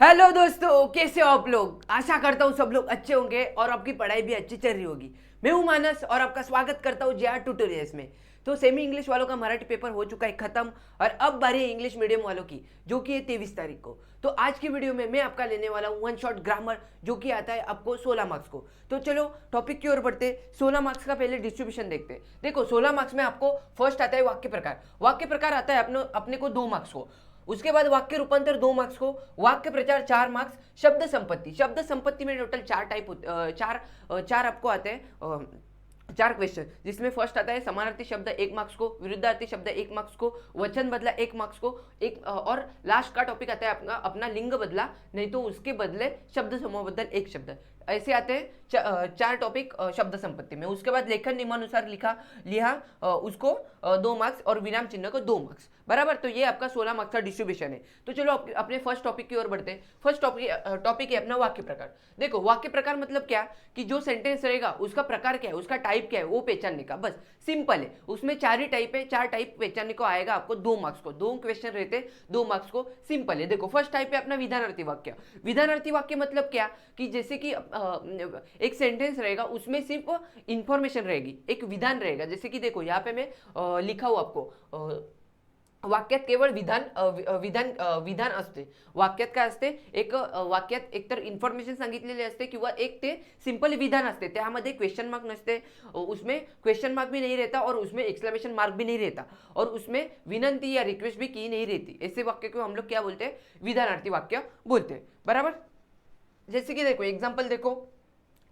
Hello दोस्तों, कैसे हो आप लोग। आशा करता हूँ सब लोग अच्छे होंगे और आपकी पढ़ाई भी अच्छी चल रही होगी। मैं हूँ मानस और आपका स्वागत करता हूँ जेआर ट्यूटोरियल्स में। तो सेमी इंग्लिश वालों का मराठी पेपर हो चुका है खत्म और अब बारी है इंग्लिश मीडियम वालों की, जो कि है 23 तारीख को। तो आज की वीडियो में मैं आपका लेने वाला हूँ वन शॉट ग्रामर, जो कि आता है आपको 16 मार्क्स को। तो चलो टॉपिक की ओर बढ़ते। 16 मार्क्स का पहले डिस्ट्रीब्यूशन देखते हैं। देखो 16 मार्क्स में आपको फर्स्ट आता है वाक्य प्रकार। वाक्य प्रकार आता है अपने को 2 मार्क्स को। उसके बाद वाक्य रूपांतर 2 मार्क्स को, वाक्य प्रचार 4 मार्क्स, शब्द संपत्ति में टोटल 4 टाइप चार आपको आते हैं, 4 क्वेश्चन, जिसमें फर्स्ट आता है समानार्थी शब्द 1 मार्क्स को, विरुद्धार्थी शब्द 1 मार्क्स को, वचन बदला 1 मार्क्स को, और लास्ट का टॉपिक आता है अपना लिंग बदला, नहीं तो उसके बदले शब्द समूह बदल 1 शब्द। ऐसे आते हैं 4 टॉपिक शब्द संपत्ति में। उसके बाद लेखन नियमानुसार लिहा उसको 2 मार्क्स और विराम चिन्ह को 2 मार्क्स, बराबर। तो ये आपका 16 मार्क्स का डिस्ट्रीब्यूशन है। तो चलो अपने फर्स्ट टॉपिक की ओर बढ़ते हैं। फर्स्ट टॉपिक है अपना वाक्य प्रकार। देखो वाक्य प्रकार मतलब क्या कि जो सेंटेंस रहेगा उसका प्रकार क्या है, उसका टाइप क्या है, वो पहचानने का, बस सिंपल है। उसमें 4 ही टाइप है, 4 टाइप पहचानने को आएगा आपको 2 मार्क्स को। 2 क्वेश्चन रहते 2 मार्क्स को, सिंपल है। देखो फर्स्ट टाइप है अपना विधानार्थी वाक्य। विधानार्थी वाक्य मतलब क्या कि जैसे कि एक सेंटेंस रहेगा, उसमें सिर्फ इंफॉर्मेशन रहेगी, एक विधान रहेगा। जैसे कि देखो यहाँ पे मैं लिखा हूँ आपको, वाक्यात केवळ विधान असते। वाक्यात काय असते, एक वाक्यात एकतर इन्फॉर्मेशन सांगितलेली असते किंवा एक ते सिंपल विधान असते, त्यामध्ये क्वेश्चन मार्क नसते, उसमें क्वेश्चन मार्क भी नहीं रहता और उसमें एक्सक्लेमेशन मार्क भी नहीं रहता, और उसमें विनंती या रिक्वेस्ट भी की नहीं रहती। ऐसे वाक्य को हम लोग क्या बोलते हैं, विधानार्थी वाक्य बोलते हैं, बराबर। जैसे कि देखो एग्जाम्पल देखो,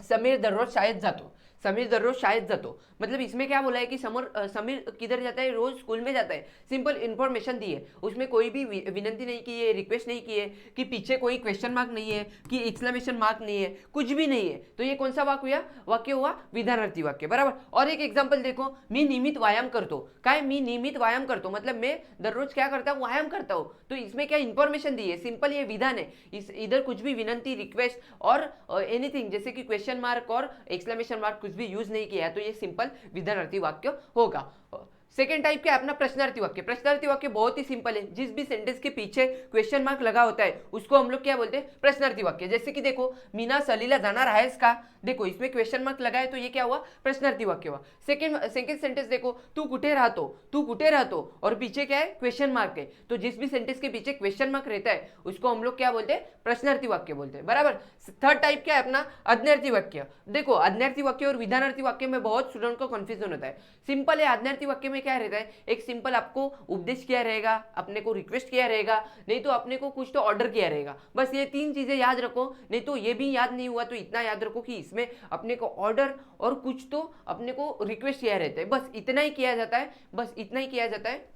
समीर दररोज शाळेत जातो। समीर दररोज शाळेत जातो मतलब इसमें क्या बोला है कि समीर किधर जाता है, रोज स्कूल में जाता है। सिंपल इंफॉर्मेशन दी है, उसमें कोई भी विनंती नहीं की है, रिक्वेस्ट नहीं की है, कि पीछे कोई क्वेश्चन मार्क नहीं है, कि एक्सक्लेमेशन मार्क नहीं है, कुछ भी नहीं है। तो ये कौन सा वाक्य हुआ, विधानार्थी वाक्य, बराबर। और एक एग्जाम्पल देखो, मी नियमित व्यायाम करतो। काय, मी नियमित व्यायाम करतो मतलब मैं दररोज क्या करता हूँ, व्यायाम करता हूँ। तो इसमें क्या इंफॉर्मेशन दी है, सिंपल ये विधान है। इधर कुछ भी विनंती, रिक्वेस्ट और एनीथिंग जैसे कि क्वेश्चन मार्क और एक्सक्लेमेशन मार्क कुछ भी यूज नहीं किया है, तो ये सिंपल विधानार्थी वाक्य होगा। सेकेंड टाइप क्या है अपना प्रश्नार्थी वाक्य। प्रश्नार्थी वाक्य बहुत ही सिंपल है, जिस भी सेंटेंस के पीछे क्वेश्चन मार्क लगा होता है उसको हम लोग क्या बोलते हैं, प्रश्नार्थी वाक्य। जैसे कि देखो, मीना सलीला जाणार आहेस का, देखो इसमें क्वेश्चन मार्क लगा है, तो ये क्या हुआ, प्रश्नार्थी वाक्य हुआ। सेकेंड सेंटेंस देखो, तू कुठे रहतो, तू कुठे रहतो, और पीछे क्या है, क्वेश्चन मार्क है। तो जिस भी सेंटेंस के पीछे क्वेश्चन मार्क रहता है उसको हम लोग क्या बोलते हैं, प्रश्नार्थी वाक्य बोलते हैं, बराबर। थर्ड टाइप क्या है अपना आज्ञार्थी वाक्य। देखो आज्ञार्थी वाक्य और विधानार्थी वाक्य में बहुत स्टूडेंट को कंफ्यूजन होता है। सिंपल है, आज्ञार्थी वाक्य में क्या रहता है, एक सिंपल आपको उपदेश किया रहेगा, अपने को रिक्वेस्ट किया रहेगा, नहीं तो अपने को कुछ तो ऑर्डर किया रहेगा। बस ये 3 चीजें याद रखो, नहीं तो ये भी याद नहीं हुआ तो इतना याद रखो कि इसमें अपने को ऑर्डर और कुछ तो अपने को रिक्वेस्ट किया रहता है, बस इतना ही किया जाता है, बस इतना ही किया जाता है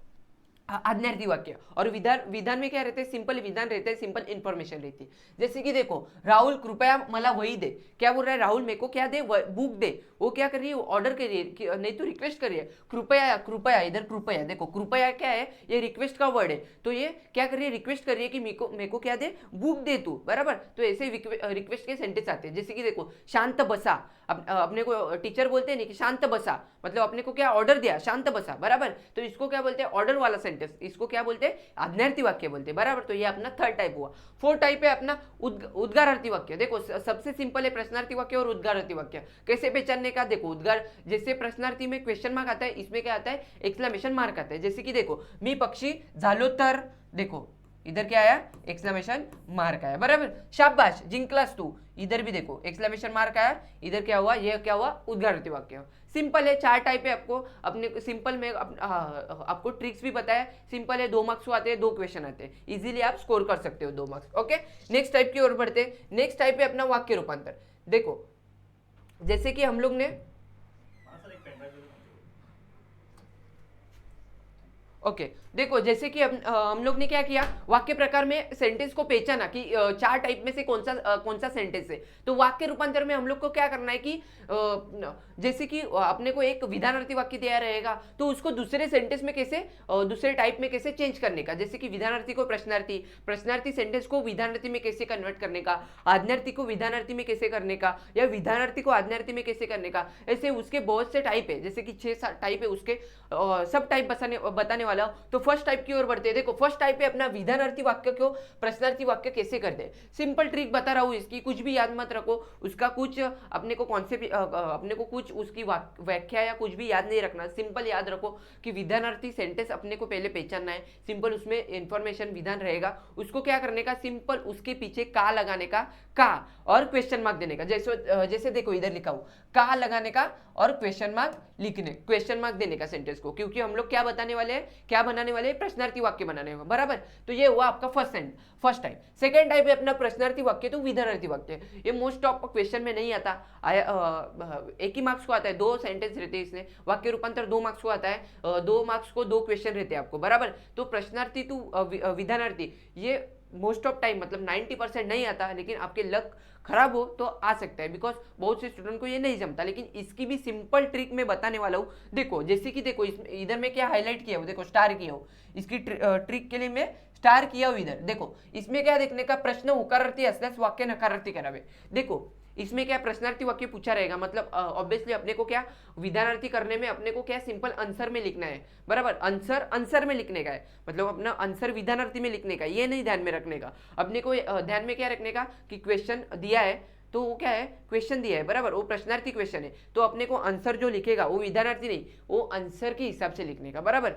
आज्ञार्थी वाक्य। और विधान में क्या रहते हैं, सिंपल विधान रहते हैं, सिंपल इंफॉर्मेशन रहती है। जैसे कि देखो, राहुल कृपया मला वही दे। क्या बोल रहा है, राहुल मेरे को क्या दे, बुक दे। वो क्या कर रही है, ऑर्डर कर रही है, नहीं तो रिक्वेस्ट कर रही है। कृपया, कृपया, इधर कृपया, देखो कृपया क्या है, ये रिक्वेस्ट का वर्ड है, तो ये क्या कर रही है, रिक्वेस्ट कर रही है कि मेरे को क्या दे, बुक दे तू, बराबर। तो ऐसे रिक्वेस्ट के सेंटेंस आते हैं। जैसे कि देखो, शांत बसा, अपने को टीचर बोलते हैं नहीं कि शांत बसा, मतलब अपने को क्या ऑर्डर दिया, शांत बसा, बराबर। तो इसको क्या बोलते हैं, ऑर्डर वाला सेंटेंस, इसको क्या बोलते हैं, आज्ञार्थी वाक्य बोलते हैं, बराबर। तो ये अपना थर्ड टाइप हुआ। फोर्थ टाइप है अपना उद्गारार्थी वाक्य। देखो सबसे सिंपल है प्रश्नार्थी वाक्य और उद्गारार्थी वाक्य। कैसे पहचानने का, देखो उद्गार, जैसे प्रश्नार्थी में क्वेश्चन मार्क आता है, इसमें क्या आता है, एक्सक्लेमेशन मार्क आता है। जैसे कि देखो, मी पक्षी झालो तर, देखो इधर क्या आया, एक्सक्लेमेशन मार्क आया, बराबर। शाबाश जिंकलास तू, इधर भी देखो एक्सक्लेमेशन मार्क आया, इधर क्या हुआ, ये क्या हुआ, उद्गारार्थी वाक्य। सिंपल है, 4 टाइप है। आपको अपने सिंपल में आपको ट्रिक्स भी बताया। सिंपल है, 2 मार्क्स आते हैं, 2 क्वेश्चन आते हैं, इजीली आप स्कोर कर सकते हो 2 मार्क्स। ओके, नेक्स्ट टाइप की ओर बढ़ते हैं। नेक्स्ट टाइप है अपना वाक्य रूपांतर। देखो जैसे कि हम लोग ने ओके देखो, जैसे कि हम लोग ने क्या किया, वाक्य प्रकार में सेंटेंस को पहचाना कि 4 टाइप में से कौन सा सेंटेंस है। तो वाक्य रूपांतर में हम लोग को क्या करना है कि जैसे कि अपने को एक विधानार्थी वाक्य दिया रहेगा, तो उसको दूसरे सेंटेंस में कैसे, दूसरे टाइप में कैसे चेंज करने का। जैसे कि विधानार्थी को प्रश्नार्थी, प्रश्नार्थी सेंटेंस को विधानार्थी में कैसे कन्वर्ट करने का, आज्ञार्थी को विधानार्थी में कैसे करने का, या विधानार्थी को आज्ञार्थी में कैसे करने का। ऐसे उसके बहुत से टाइप है, जैसे कि 6-7 टाइप है उसके, सब टाइप बताने वाला। तो फर्स्ट टाइप की ओर बढ़ते हैं। देखो फर्स्ट टाइप है अपना विधानार्थी वाक्य को प्रश्नार्थी वाक्य कैसे करते हैं। सिंपल ट्रिक बता रहा हूँ इसकी, कुछ भी याद मत रखो, उसका कुछ अपने को कॉन्सेप्ट अपने को कुछ उसकी व्याख्या या कुछ भी याद नहीं रखना। सिंपल याद रखो कि विधानार्थी सेंटेंस अपने को पहले पहचानना है। सिंपल उसमें इंफॉर्मेशन विधान रहेगा, उसको क्या करने का, सिंपल उसके पीछे का लगाने का, का और क्वेश्चन मार्क देने का। जैसे देखो इधर लिखा हूं, का लगाने का और क्वेश्चन मार्क देने का सेंटेंस को, क्योंकि हम लोग क्या बताने वाले हैं, क्या बनाने वाले हैं, प्रश्नार्थी वाक्य बनाने वाले, बराबर। तो ये हुआ आपका फर्स्ट टाइप। सेकेंड टाइप है अपना प्रश्नार्थी वाक्य तो विधानार्थी वाक्य। ये मोस्ट ऑफ क्वेश्चन में नहीं आता, एक ही मार्क्स को आता है, 2 सेंटेंस रहते हैं इसमें, वाक्य रूपांतर 2 मार्क्स को आता है, 2 मार्क्स को 2 क्वेश्चन रहते हैं आपको, बराबर। तो प्रश्नार्थी टू विधानार्थी ये मोस्ट ऑफ टाइम मतलब 90% नहीं आता, लेकिन आपके लक खराब हो तो आ सकता है, बिकॉज बहुत से स्टूडेंट को ये नहीं जमता। लेकिन इसकी भी सिंपल ट्रिक मैं बताने वाला हूँ। देखो जैसे कि देखो इधर मैं क्या हाईलाइट किया हूँ, देखो स्टार किया हूँ, इसकी ट्रिक के लिए मैं स्टार किया हूँ इधर। देखो इसमें क्या देखने का, प्रश्न होकारार्थी असल्यास वाक्य नकारार्थी करावे। देखो इसमें क्या प्रश्नार्थी वाक्य पूछा रहेगा, मतलब ऑब्वियसली अपने को क्या विधानार्थी करने में अपने को क्या सिंपल आंसर में लिखना है, बराबर। आंसर में लिखने का है, मतलब अपना आंसर विधानार्थी में लिखने का, ये नहीं ध्यान में रखने का। अपने को ध्यान में क्या रखने का कि क्वेश्चन दिया है तो वो क्या है, क्वेश्चन दिया है, बराबर, वो प्रश्नार्थी क्वेश्चन है, तो अपने को आंसर जो लिखेगा वो विधानार्थी नहीं, वो आंसर के हिसाब से लिखने का, बराबर।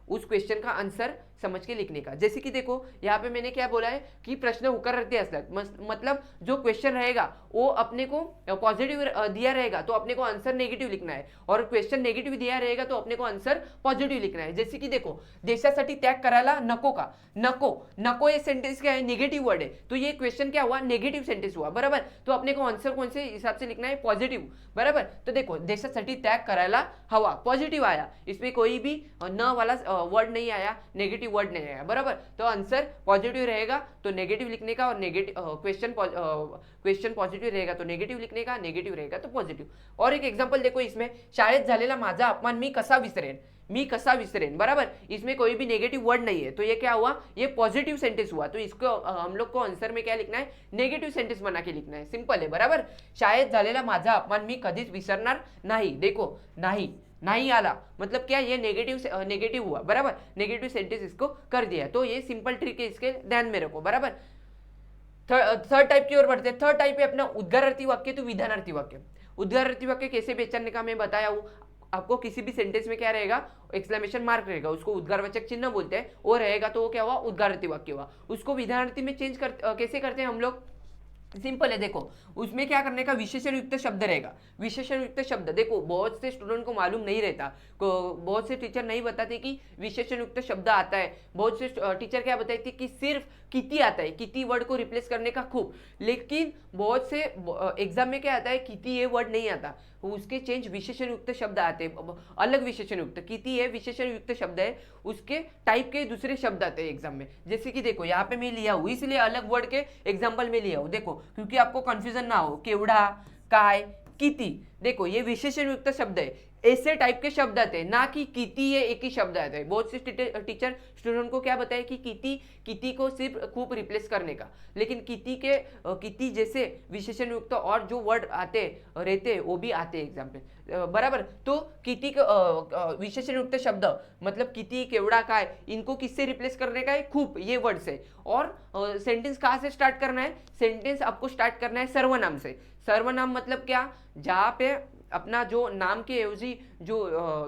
उस क्वेश्चन का आंसर समझ के लिखने का। जैसे कि देखो यहाँ पे मैंने क्या बोला है कि प्रश्न होकारार्थी असल्यास, मतलब जो क्वेश्चन रहेगा वो अपने को पॉजिटिव दिया रहेगा तो अपने को आंसर नेगेटिव लिखना है, और क्वेश्चन नेगेटिव दिया रहेगा तो अपने को आंसर पॉजिटिव लिखना है। जैसे कि देखो देशासाठी त्याग करायला नको का, नको ये सेंटेंस क्या है, नेगेटिव वर्ड है, तो ये क्वेश्चन क्या हुआ, नेगेटिव सेंटेंस हुआ, बराबर। तो अपने को आंसर कौन से हिसाब से लिखना है, पॉजिटिव, बराबर। तो देखो देशासाठी त्याग करायला हवा, पॉजिटिव आया, इसमें कोई भी न वाला वर्ड नहीं आया, नेगेटिव वर्ड नहीं आया, बराबर। तो आंसर पॉजिटिव रहेगा तो नेगेटिव लिखने का, और नेगेटिव क्वेश्चन पॉजिटिव रहेगा तो नेगेटिव लिखने का, नेगेटिव रहेगा तो पॉजिटिव। और एक एग्जांपल देखो इसमें, शाळेत झालेला माझा अपमान मी कसा विसरेन, बराबर। इसमें कोई भी नेगेटिव वर्ड नहीं है, तो ये क्या हुआ, ये पॉजिटिव सेंटेंस हुआ। तो इसको हम लोग को आंसर में क्या लिखना है, नेगेटिव सेंटेंस बना के लिखना है, सिंपल है, बराबर। शाळेत झालेला माझा अपमान मी कधीच विसरणार नाही, देखो नहीं आला मतलब क्या, ये नेगेटिव हुआ, बराबर, नेगेटिव सेंटेंस इसको कर दिया। तो ये सिंपल ट्रिक है, इसके ध्यान में रखो, बराबर। थर्ड टाइप की ओर बढ़ते हैं। थर्ड टाइप है अपना उद्गारार्थी वाक्य तो विधानार्थी वाक्य। उद्गारार्थी वाक्य कैसे पहचानने का मैं बताया हूँ आपको। किसी भी सेंटेंस में क्या रहेगा, एक्सक्लेमेशन मार्क रहेगा, उसको उद्गारवाचक चिन्ह बोलते हैं, वो रहेगा तो वो क्या हुआ, उद्गारार्थी वाक्य हुआ। उसको विधानार्थी में चेंज कैसे करते हैं हम लोग, सिंपल है। देखो उसमें क्या करने का, विशेषण युक्त शब्द रहेगा। विशेषण युक्त शब्द, देखो बहुत से स्टूडेंट को मालूम नहीं रहता, बहुत से टीचर नहीं बताते कि विशेषण युक्त शब्द आता है। बहुत से टीचर क्या बताते कि सिर्फ किती आता है, किती वर्ड को रिप्लेस करने का खूब, लेकिन बहुत से एग्जाम में क्या आता है, किती ये वर्ड नहीं आता, उसके चेंज विशेषण युक्त शब्द आते हैं, अलग विशेषण युक्त। किती है विशेषण युक्त शब्द है, उसके टाइप के दूसरे शब्द आते हैं एग्जाम में। जैसे कि देखो यहाँ पे मैं लिया हूँ, इसलिए अलग वर्ड के एग्जाम्पल में लिया हूँ, देखो क्योंकि आपको कंफ्यूजन ना हो। केवढा, काय, किती, देखो ये विशेषण युक्त शब्द है, ऐसे टाइप के शब्द आते हैं, ना कि किती ये एक ही शब्द आता है। बहुत से टीचर स्टूडेंट को क्या बताए कि किती को सिर्फ खूब रिप्लेस करने का, लेकिन किती जैसे विशेषण युक्त और जो वर्ड आते रहते हैं वो भी आते हैं एग्जाम पे, बराबर। तो किती विशेषण युक्त शब्द मतलब किती, केवड़ा, काय, इनको किससे रिप्लेस करने का है, खूब, ये वर्ड से। और सेंटेंस कहाँ से स्टार्ट करना है, सेंटेंस आपको स्टार्ट करना है सर्वनाम से। सर्वनाम मतलब क्या, जहाँ पे अपना जो नाम के एवजी जो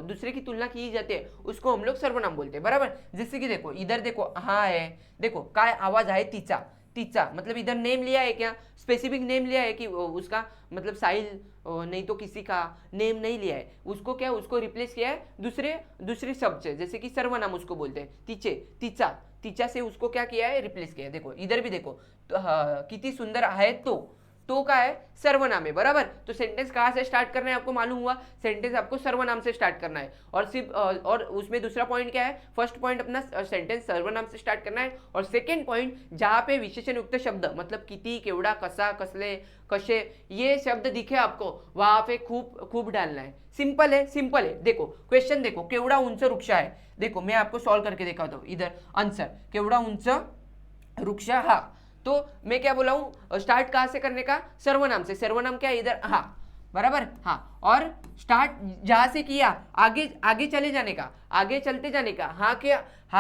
दूसरे की तुलना की जाती है उसको हम लोग सर्वनाम बोलते हैं, बराबर। जैसे कि देखो इधर देखो हाँ है, देखो काय आवाज आहे तिचा, मतलब इधर नेम लिया है, क्या स्पेसिफिक नेम लिया है कि उसका मतलब साहिल नहीं तो किसी का नेम नहीं लिया है, उसको क्या, उसको रिप्लेस किया है दूसरे शब्द से, जैसे कि सर्वनाम उसको बोलते हैं। तिचा से उसको क्या किया है, रिप्लेस किया है। देखो इधर भी देखो तो, किती सुंदर आहे तो का है, सर्वनाम है, बराबर। तो सेंटेंस कहाँ से स्टार्ट करना है आपको मालूम हुआ, सेंटेंस आपको सर्वनाम से स्टार्ट करना है। और सिर्फ और उसमें दूसरा पॉइंट क्या है, फर्स्ट पॉइंट अपना सेंटेंस सर्वनाम से स्टार्ट करना है, और सेकंड पॉइंट जहाँ पे विशेषण युक्त शब्द मतलब किती, केवड़ा, कसा, कसले, कशे ये शब्द दिखे आपको, वहां पे खूब डालना है। सिंपल है। देखो क्वेश्चन देखो, केवड़ा उंच वृक्ष है, देखो मैं आपको सॉल्व करके दिखाता हूँ। इधर आंसर केवड़ा उंच वृक्ष हा, तो मैं क्या बोला हूं, स्टार्ट कहां से करने का, सर्वनाम से। सर्वनाम क्या है इधर, हाँ बराबर। हाँ, और स्टार्ट जहां से किया आगे आगे चले जाने का, आगे चलते जाने का, हाँ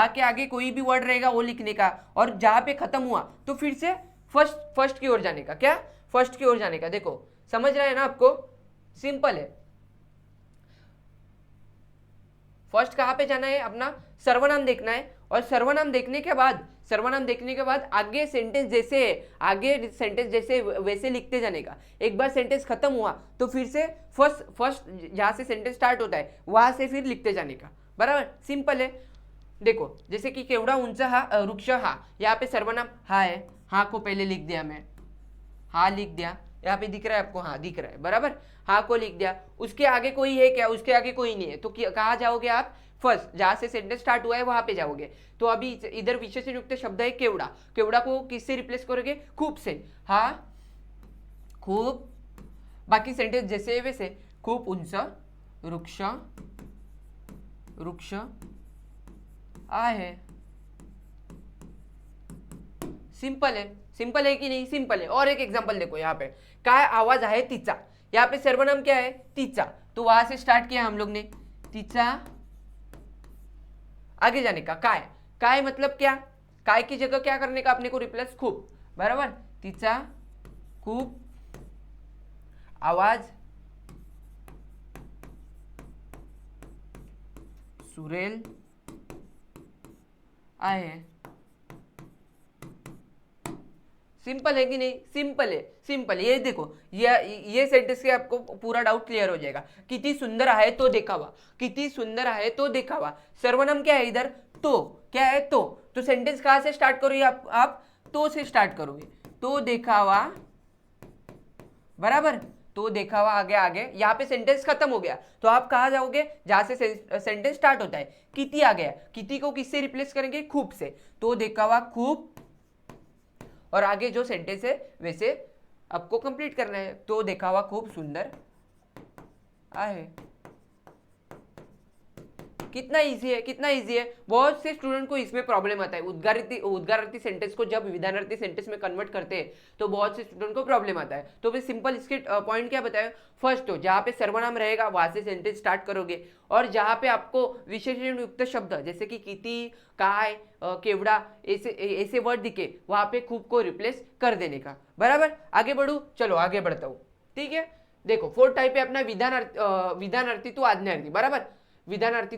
के आगे कोई भी वर्ड रहेगा वो लिखने का, और जहां पे खत्म हुआ तो फिर से फर्स्ट की ओर जाने का। क्या? फर्स्ट की ओर जाने का। देखो समझ रहा है ना आपको? सिंपल है। फर्स्ट कहां पे जाना है? अपना सर्वनाम देखना है, और सर्वनाम देखने के बाद आगे सेंटेंस जैसे वैसे लिखते जाने का। एक बार सेंटेंस खत्म हुआ तो फिर से फर्स्ट जहां से सेंटेंस स्टार्ट होता है वहां से फिर लिखते जाने का। बराबर, सिंपल है। देखो जैसे कि केवड़ा उंचा हा, वृक्ष हा, यहाँ पे सर्वनाम हा है, हा को पहले लिख दिया मैं, हा लिख दिया, यहाँ पे दिख रहा है आपको? हाँ दिख रहा है, बराबर। हाँ को लिख दिया। उसके आगे कोई है क्या? उसके आगे कोई नहीं है, तो कहाँ जाओगे आप? फर्स्ट जहां से सेंटेंस स्टार्ट हुआ है वहां पे जाओगे। तो अभी इधर विशेषण युक्त शब्द है केवड़ा, केवड़ा को किससे रिप्लेस करोगे? खूब से। हाँ खूब, बाकी सेंटेंस जैसे वैसे, खूब उंच वृक्ष, वृक्ष आहे। सिंपल है कि नहीं? सिंपल है। और एक एग्जांपल देखो यहाँ पे, काय आवाज आहे तिचा, यहाँ पे सर्वनाम क्या है? तिचा, तो वहां से स्टार्ट किया हम लोग ने, तिचा, आगे जाने का काय, काय मतलब क्या? काय की जगह क्या करने का अपने को? रिप्लेस खूब, बराबर। तिचा खूब आवाज सुरेल आहे। सिंपल है कि नहीं? सिंपल है। ये देखो, ये सेंटेंस के आपको पूरा डाउट क्लियर हो जाएगा। किती सुंदर आहे तो देखावा, किती सुंदर आहे तो देखावा। सर्वनाम क्या है इधर? तो। क्या है? तो सेंटेंस कहां से स्टार्ट करोगे आप तो से स्टार्ट करोगे, तो देखावा, बराबर। तो देखावा आगे, यहाँ पे सेंटेंस खत्म हो गया तो आप कहा जाओगे? जहां से सेंटेंस स्टार्ट होता है। किती आ गया, किती को किससे रिप्लेस करेंगे? खूब से। तो देखावा खूब, और आगे जो सेंटेंस है वैसे आपको कंप्लीट करना है। तो देखावा खूब सुंदर आहे। कितना इजी है। बहुत से स्टूडेंट को इसमें प्रॉब्लम आता है। उद्गारार्थी सेंटेंस को जब विधानार्थी सेंटेंस में कन्वर्ट करते हैं तो बहुत से स्टूडेंट को प्रॉब्लम आता है। तो फिर सिंपल इसके पॉइंट क्या बताए? फर्स्ट तो जहां पे सर्वनाम रहेगा वहां से सेंटेंस स्टार्ट करोगे, और जहां पे आपको विशेषण युक्त शब्द जैसे कि किती, काय, केवड़ा ऐसे वर्ड दिखे वहां पे खूब को रिप्लेस कर देने का। बराबर, आगे बढ़ू, चलो आगे बढ़ता हूं। ठीक है, देखो फोर्थ टाइप है अपना विधानार्थी टू आज्ञार्थी। बराबर, विधानार्थी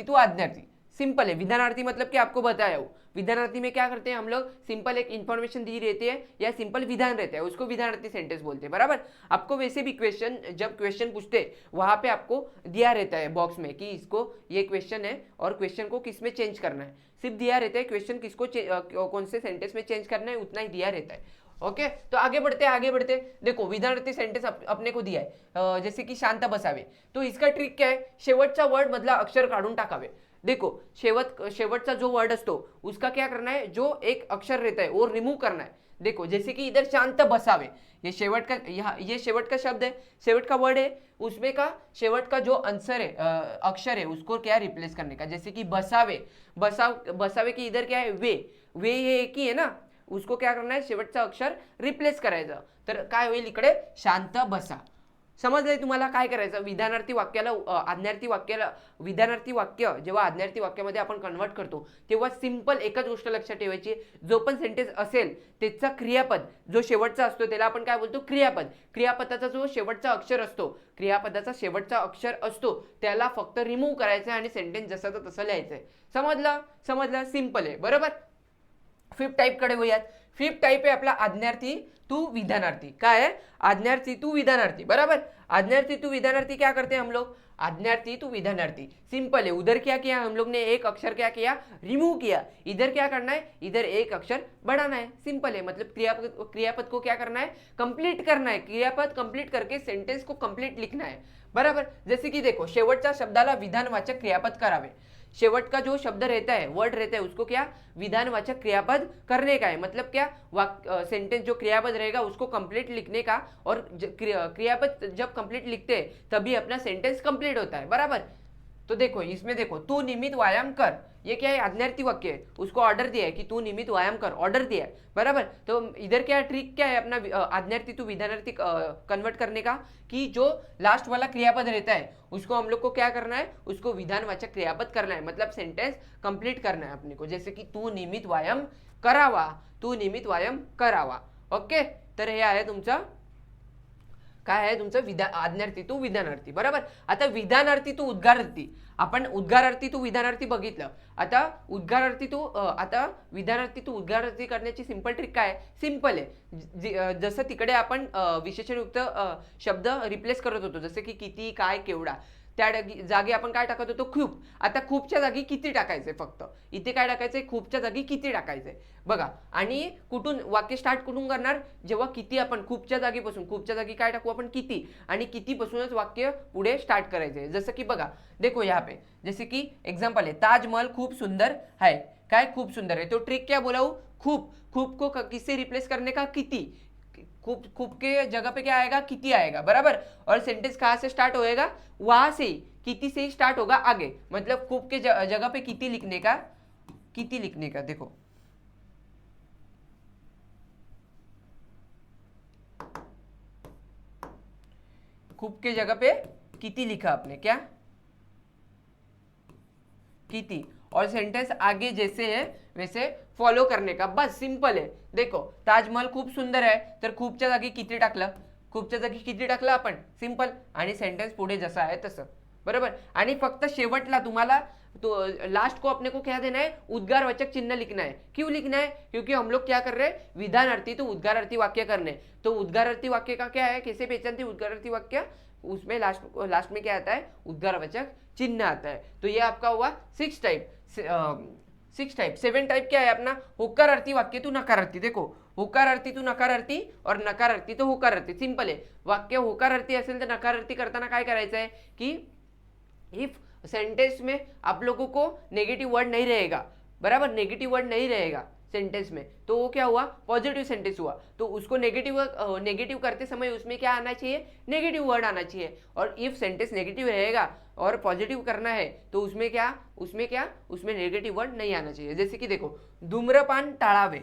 टू आज्ञार्थी। सिंपल है। विधानार्थी मतलब कि आपको बताया हो, विधानार्थी में क्या करते हैं हम लोग? सिंपल एक इंफॉर्मेशन दी रहती है या सिंपल विधान रहता है, उसको विधानार्थी सेंटेंस बोलते हैं। बराबर, आपको वैसे भी जब क्वेश्चन पूछते वहां पे आपको दिया रहता है बॉक्स में कि इसको ये क्वेश्चन है और क्वेश्चन को किस में चेंज करना है। सिर्फ दिया रहता है क्वेश्चन किसको कौन से सेंटेंस में चेंज करना है, उतना ही दिया रहता है। ओके, तो आगे बढ़ते। देखो विधानार्थी सेंटेंस अपने को दिया है, जैसे कि शांत बसावे, तो इसका ट्रिक क्या है? शेवटचा वर्ड मधला अक्षर काढून टाकावे। देखो शेवटचा जो वर्ड असतो उसका क्या करना है? जो एक अक्षर रहता है वो रिमूव करना है। देखो जैसे कि इधर शांत बसावे, ये शेवट का शब्द है, शेवट का वर्ड है, उसमें का शेवट का जो आंसर है, अक्षर है, उसको क्या रिप्लेस करने का। जैसे कि बसावे की इधर क्या है? वे ये एक ही है ना, उसको क्या करना है? शेवटचा अक्षर रिप्लेस करायचं, तर काय होईल इकडे? शांत बसा। समजलंय तुम्हाला काय करायचं? विधानार्थी वाक्य जेव्हा आज्ञार्थी वाक्यामध्ये आपण कन्वर्ट करतो तेव्हा सिंपल एकच गोष्ट लक्षात ठेवायची, जो पण सेंटेन्स असेल त्याचा क्रियापद जो शेवटचा असतो त्याला आपण काय बोलतो? क्रियापद। क्रियापदाचा जो शेवटचा अक्षर असतो त्याला फक्त रिमूव्ह करायचं आणि सेंटेन्स जसाचा तसं लिहायचंय। समजलं? सिंपल आहे, बरोबर। फिफ्थ टाइप कडे वळूयात। फिफ्थ टाइप है अपना आज्ञार्थी टू विधानार्थी। क्या है? आज्ञार्थी टू विधानार्थी। बराबर, आज्ञार्थी टू विधानार्थी क्या करते हैं हम लोग? आज्ञार्थी टू विधानार्थी सिंपल है। उधर क्या किया हम लोग ने? एक अक्षर क्या किया? Remove KIA. इधर क्या करना है? इधर एक अक्षर बढ़ाना है। सिंपल है, मतलब क्रियापद को क्या करना है? कंप्लीट करना है। क्रियापद कंप्लीट करके सेंटेंस को कंप्लीट लिखना है। बराबर, जैसे कि देखो शेवटच्या शब्दाला विधानवाचक क्रियापद करावे। शेवट का जो शब्द रहता है, वर्ड रहता है, उसको क्या? विधानवाचक क्रियापद करने का है। मतलब क्या? सेंटेंस जो क्रियापद रहेगा उसको कंप्लीट लिखने का, और क्रियापद जब कंप्लीट लिखते हैं तभी अपना सेंटेंस कंप्लीट होता है। बराबर, तो देखो इसमें देखो, तू नियमित व्यायाम कर, ये क्या है, आज्ञार्थी वाक्य है, उसको ऑर्डर दिया है कि तू नियमित व्यायाम कर, ऑर्डर दिया है, बराबर। तो इधर क्या ट्रिक क्या है अपना आज्ञार्थी टू विधानार्थी कन्वर्ट करने का, कि जो लास्ट वाला क्रियापद रहता है उसको हम लोग को क्या करना है, उसको विधानवाचक क्रियापद करना है, मतलब सेंटेंस कंप्लीट करना है अपने को। जैसे की तू नियमित व्यायाम करावा, तू नियमित व्यायाम करावा। ओके, तर हे आहे तुमचं काय आहे तुमचं आज्ञार्थी टू विधानार्थी, बरोबर। आता विधानार्थी टू उद्गारार्थी, आपण उद्गारार्थी टू विधानार्थी बघितलं, आता उद्गारार्थी टू आता विधानार्थी टू उद्गारार्थी करण्याची सिंपल ट्रिक काय आहे, सिंपल आहे। जसं तिकडे आपण विशेषणयुक्त शब्द रिप्लेस करत होतो, जसे की किती, काय, केवढा, त्या जागी आपण काय टाकत होतो, खूप। आता खूपच्या जागी किती टाकायचंय, फक्त इथे काय टाकायचंय, खूपच्या जागी किती टाकायचंय, बघा। आणि कुठून वाक्य स्टार्ट कुठून करणार, जेव्हा किती आपण खूपच्या जागीपासून, खूपच्या जागी काय टाकू आपण, किती, आणि कितीपासूनच वाक्य पुढे स्टार्ट करायचंय। जसं की बघा, देखो यहाँ पे जैसे कि एग्जाम्पल है, ताजमहल खूब सुंदर है, काय खूब सुंदर है, तो ट्रिक क्या बोला हूँ, खूब, खूब को किससे रिप्लेस करने का, किती, खूब, खूब के जगह पे क्या आएगा, किती आएगा, बराबर। और सेंटेंस कहाँ से स्टार्ट होएगा, वहां से, किती से ही स्टार्ट होगा आगे, मतलब खूब के जगह पे किती लिखने का, किती लिखने का, देखो खूब के जगह पे किती लिखा आपने, क्या, किती, और सेंटेंस आगे जैसे है वैसे फॉलो करने का, बस सिंपल है। देखो ताजमहल खूप सुंदर आहे, तर खूपच्या जागी किती टाकलं, खूपच्या जागी किती टाकलं आपण, सिंपल, आणि सेंटेंस पुढे जसं आहे तसं, बरोबर। आणि फक्त शेवटला तुम्हाला तो लास्ट को अपने को क्या देना है, उद्गारवाचक चिन्ह लिखना है। क्यों लिखना है, क्योंकि हम लोग क्या कर रहे हैं, विधानार्थी तो उद्गारार्थी वाक्य करने, तो उद्गारार्थी वाक्य का क्या है, कैसे पहचानते उद्गारार्थी वाक्य, उसमें लास्ट में क्या आता है, उद्गारवाचक चिन्ह आता है। तो ये आपका हुआ 6 टाइप। 7 टाइप क्या है अपना, होकारार्थी वाक्य टू नकारार्थी, देखो होकारार्थी टू नकारार्थी और नकारार्थी तो होकारार्थी, सिंपल है। वाक्य होकारार्थी असेल तर नकारार्थी करताना काय करायचं आहे की इफ सेंटेंस में आप लोगों को नेगेटिव वर्ड नहीं रहेगा, बराबर, नेगेटिव वर्ड नहीं रहेगा सेंटेंस में, तो वो क्या हुआ, पॉजिटिव सेंटेंस हुआ। तो उसको नेगेटिव करते समय उसमें क्या आना चाहिए, नेगेटिव वर्ड आना चाहिए। और इफ सेंटेंस नेगेटिव रहेगा और पॉजिटिव करना है तो उसमें उसमें नेगेटिव वर्ड नहीं आना चाहिए। जैसे कि देखो धूम्रपान टाळावे,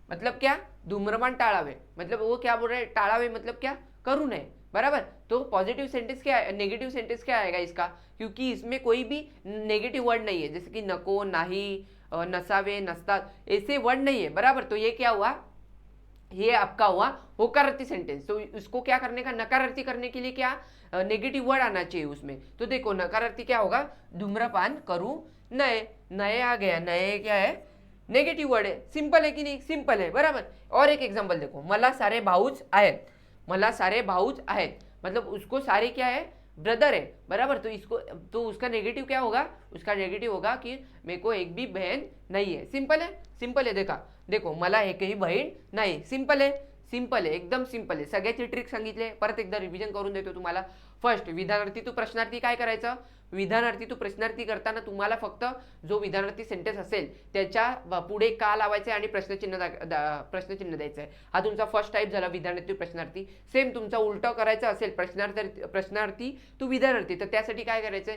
मतलब क्या, धूम्रपान टाळावे मतलब वो क्या बोल रहे हैं, टाळावे मतलब क्या, करू नये, बराबर। तो पॉजिटिव सेंटेंस क्या है, नेगेटिव सेंटेंस क्या आएगा इसका, क्योंकि इसमें कोई भी नेगेटिव वर्ड नहीं है, जैसे कि नको, नाही, नसावे, नसतात, ऐसे वर्ड नहीं है, बराबर। तो ये क्या हुआ, ये आपका हुआ होकारार्थी सेंटेंस। तो इसको क्या करने का, नकारार्थी करने के लिए क्या नेगेटिव वर्ड आना चाहिए उसमें। तो देखो नकारार्थी क्या होगा, धूम्रपान करू नये, नये आ गया, नये क्या है, नेगेटिव वर्ड है, सिंपल है कि नहीं, सिंपल है, बराबर। और एक एग्जांपल देखो, मला सारे भाऊच आहेत, मला सारे भाऊच आहेत, मतलब उसको सारे क्या है, ब्रदर है, बराबर। तो उसका नेगेटिव क्या होगा, उसका नेगेटिव होगा कि मेरे को एक भी बहन नहीं है, सिंपल है, सिंपल है। देखो मला एकही बहीण नाही, सिंपल है, सिंपल आहे, एकदम सिंपल आहे। सगळ्याची ट्रिक सांगितले, परत एकदा रिव्हिजन करून देतो तुम्हाला। फर्स्ट, विधानार्थी टू प्रश्नार्थी काय करायचं, विधानार्थी टू प्रश्नार्थी करताना तुम्हाला फक्त जो विधानार्थी सेंटेन्स असेल त्याच्या पुढे का लावायचं आणि प्रश्नचिन्ह द्यायचं आहे। हा तुमचा फर्स्ट टाइप झाला विधानार्थी टू प्रश्नार्थी। सेम तुमचा उलटा करायचा असेल प्रश्नार्थी टू विधानार्थी, तर त्यासाठी काय करायचंय,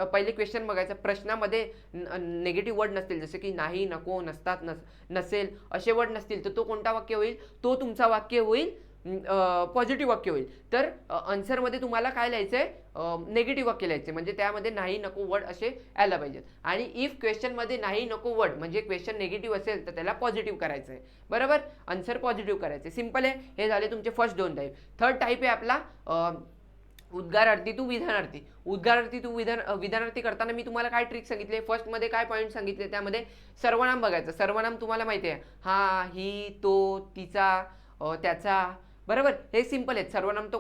पहिले क्वेश्चन बघायचं, प्रश्नामध्ये नेगेटिव्ह वर्ड नसतील, जसे की नाही, नको, नसतात, नसेल असे वर्ड नसतील, तर तो कोणता वाक्य होईल, तो तुमचा वाक्य होईल पॉझिटिव्ह वाक्य होईल। तर आन्सरमध्ये तुम्हाला काय लिहायचंय, नेगेटिव्ह वाक्य लिहायचे, म्हणजे त्यामध्ये नाही, नको वर्ड असे यायला पाहिजेत। आणि इफ क्वेश्चनमध्ये नाही, नको वर्ड म्हणजे क्वेश्चन नेगेटिव्ह असेल तर त्याला पॉझिटिव्ह करायचं आहे, बरोबर, आन्सर पॉझिटिव्ह करायचे, सिंपल आहे। हे झाले तुमचे फर्स्ट 2 टाईप। थर्ड टाईप आहे आपला उद्गारार्थी टू विधानार्थी। उद्गारार्थी टू विधानार्थी करताना मी तुम्हाला काय ट्रिक सांगितले, फर्स्ट मध्ये काय पॉईंट सांगितले, त्यामध्ये सर्वनाम बघायचं। सर्वनाम तुम्हाला माहिती आहे, हा, ही, तो, तिचा, त्याचा, बरोबर, हे सिंपल आहेत। सर्वनाम तो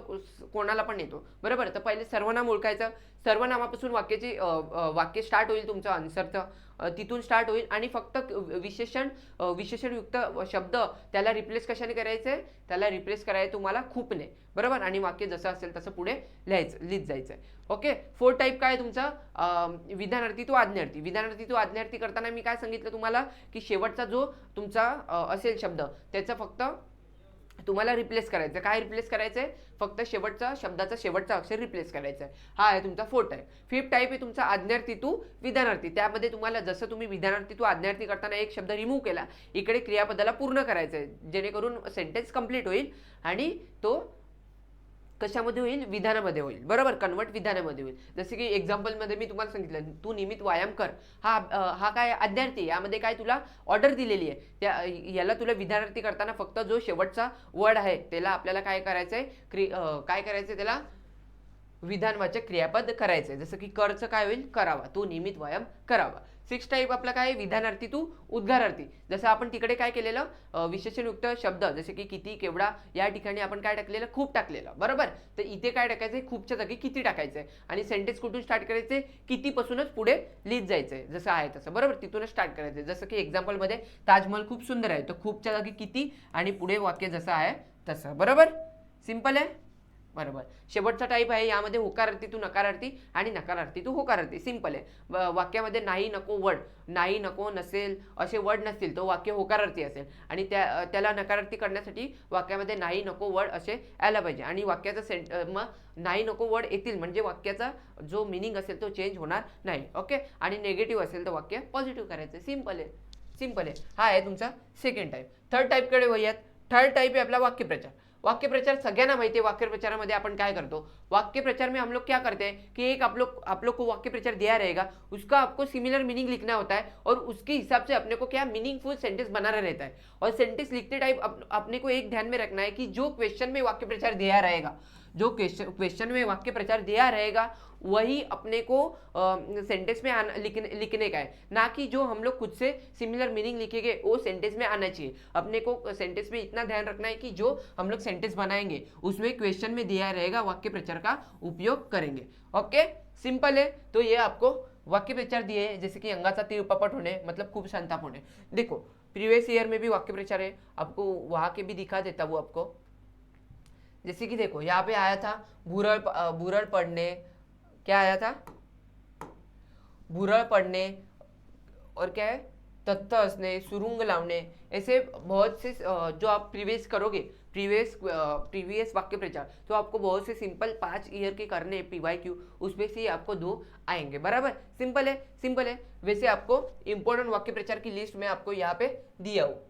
कोणाला पण येतो, बरोबर। तर पहिले सर्वनाम ओळखायचं, सर्वनामापासून वाक्य स्टार्ट होईल तुमचं आन्सरचं, तिथून स्टार्ट होईल, आणि फक्त विशेषणयुक्त शब्द त्याला रिप्लेस कशाने करायचे, त्याला रिप्लेस करायचं तुम्हाला खूपने, बरोबर, आणि वाक्य जसं असेल तसं पुढे लिहित जायचं आहे। ओके, फोर्थ टाईप काय तुमचा, विधानार्थी टू आज्ञार्थी। विधानार्थी टू आज्ञार्थी करताना मी काय सांगितलं तुम्हाला की शेवटचा जो तुमचा असेल शब्द त्याचा फक्त तुम्हाला रिप्लेस करायचं. काय रिप्लेस करायचं आहे? फक्त शेवटचा शब्दाचा शेवटचा अक्षर रिप्लेस करायचा आहे. हा आहे तुमचा 4th टाईप. 5th टाईप आहे तुमचा आज्ञार्थी टू विधानार्थी. त्यामध्ये तुम्हाला जसं तुम्ही विधानार्थी टू आज्ञार्थी करताना एक शब्द रिमूव्ह केला, इकडे क्रियापदाला पूर्ण करायचं आहे जेणेकरून सेंटेन्स कंप्लीट होईल आणि तो कशामध्ये होईल? विधानामध्ये होईल. बरोबर, कन्वर्ट विधानामध्ये होईल. जसे की एक्झाम्पलमध्ये मी तुम्हाला सांगितलं, तू नियमित व्यायाम कर. हा काय आज्ञार्थी, यामध्ये काय तुला ऑर्डर दिलेली आहे, त्या याला तुला विधानार्थी करताना फक्त जो शेवटचा वर्ड आहे त्याला आपल्याला काय करायचंय? काय करायचंय? त्याला विधानवाचक क्रियापद करायचंय. जसं की करचं काय होईल? करावा. तो नियमित व्यायाम करावा. 6th टाईप आपला काय? विधानार्थी टू उद्गारार्थी. जसं आपण तिकडे काय केलेलं? विशेषणयुक्त शब्द जसे की किती, केवढा, या ठिकाणी आपण काय टाकलेलं? खूप टाकलेलं. बरोबर, तर इथे काय टाकायचंय? खूपच्या जागी किती टाकायचंय. आणि सेंटेन्स कुठून स्टार्ट करायचे? कितीपासूनच पुढे लिहित जायचंय, जसं आहे तसं. बरोबर, तिथूनच स्टार्ट करायचंय. जसं की एक्झाम्पलमध्ये ताजमहल खूप सुंदर आहे, तर खूपच्या जागी किती आणि पुढे वाक्य जसं आहे तसं. बरोबर, सिंपल आहे. बरोबर, शेवटचा टाईप आहे यामध्ये होकारार्थी टू नकारार्थी आणि नकारार्थी टू होकारार्थी. सिंपल आहे. वाक्यामध्ये नाही, नको वर्ड, नाही, नको, नसेल असे वर्ड नसतील तो वाक्य होकारार्थी असेल आणि त्याला नकारार्थी करण्यासाठी वाक्यामध्ये नाही, नको वर्ड असे यायला पाहिजे आणि वाक्याचा मग नाही, नको वर्ड येतील म्हणजे वाक्याचा जो मिनिंग असेल तो चेंज होणार नाही. ओके, आणि निगेटिव्ह असेल तर वाक्य पॉझिटिव्ह करायचं. सिंपल आहे, सिंपल आहे. हा आहे तुमचा 2nd टाईप. 3rd टाईपकडे वळूयात. 3rd टाईप आहे आपला वाक्यप्रचार. वाक्यप्रचार सगळ्यांना माहिती है। वाक्यप्रचारामध्ये आपण काय करतो? वाक्यप्रचार में हम लोग क्या करते हैं कि एक आप लोग को वाक्यप्रचार दिया रहेगा, उसका आपको सिमिलर मीनिंग लिखना होता है और उसके हिसाब से अपने को क्या मीनिंगफुल सेंटेंस बनाना रहता है। और सेंटेंस लिखते टाइम अपने को एक ध्यान में रखना है कि जो क्वेश्चन में वाक्यप्रचार दिया रहेगा, जो क्वेश्चन में वाक्य प्रचार दिया रहेगा वही अपने को सेंटेंस में लिखने का है, ना कि जो हम लोग खुद से सिमिलर मीनिंग लिखेंगे वो सेंटेंस में आना चाहिए। अपने को सेंटेंस में इतना ध्यान रखना है कि जो हम लोग सेंटेंस बनाएंगे उसमें क्वेश्चन में दिया रहेगा वाक्य प्रचार का उपयोग करेंगे। ओके, सिंपल है। तो ये आपको वाक्य प्रचार दिए हैं, जैसे कि अंगाचा तीर उपपट होणे मतलब खूब संताप होणे। देखो प्रीवियस ईयर में भी वाक्य प्रचार है, आपको वहां के भी दिखा देता वो आपको। जैसे कि देखो यहाँ पे आया था भूरड़ पड़ने, क्या आया था? भूरड़ पड़ने, और क्या है? तथ्य असणे, सुरुंग लावणे, ऐसे बहुत से जो आप प्रीवियस करोगे, प्रीवियस वाक्य प्रचार, तो आपको बहुत से सिंपल 5 ईयर के करने PYQ, उसमें से आपको 2 आएंगे। बराबर, सिंपल है, सिंपल है। वैसे आपको इंपॉर्टेंट वाक्य प्रचार की लिस्ट में आपको यहाँ पे दिया हो,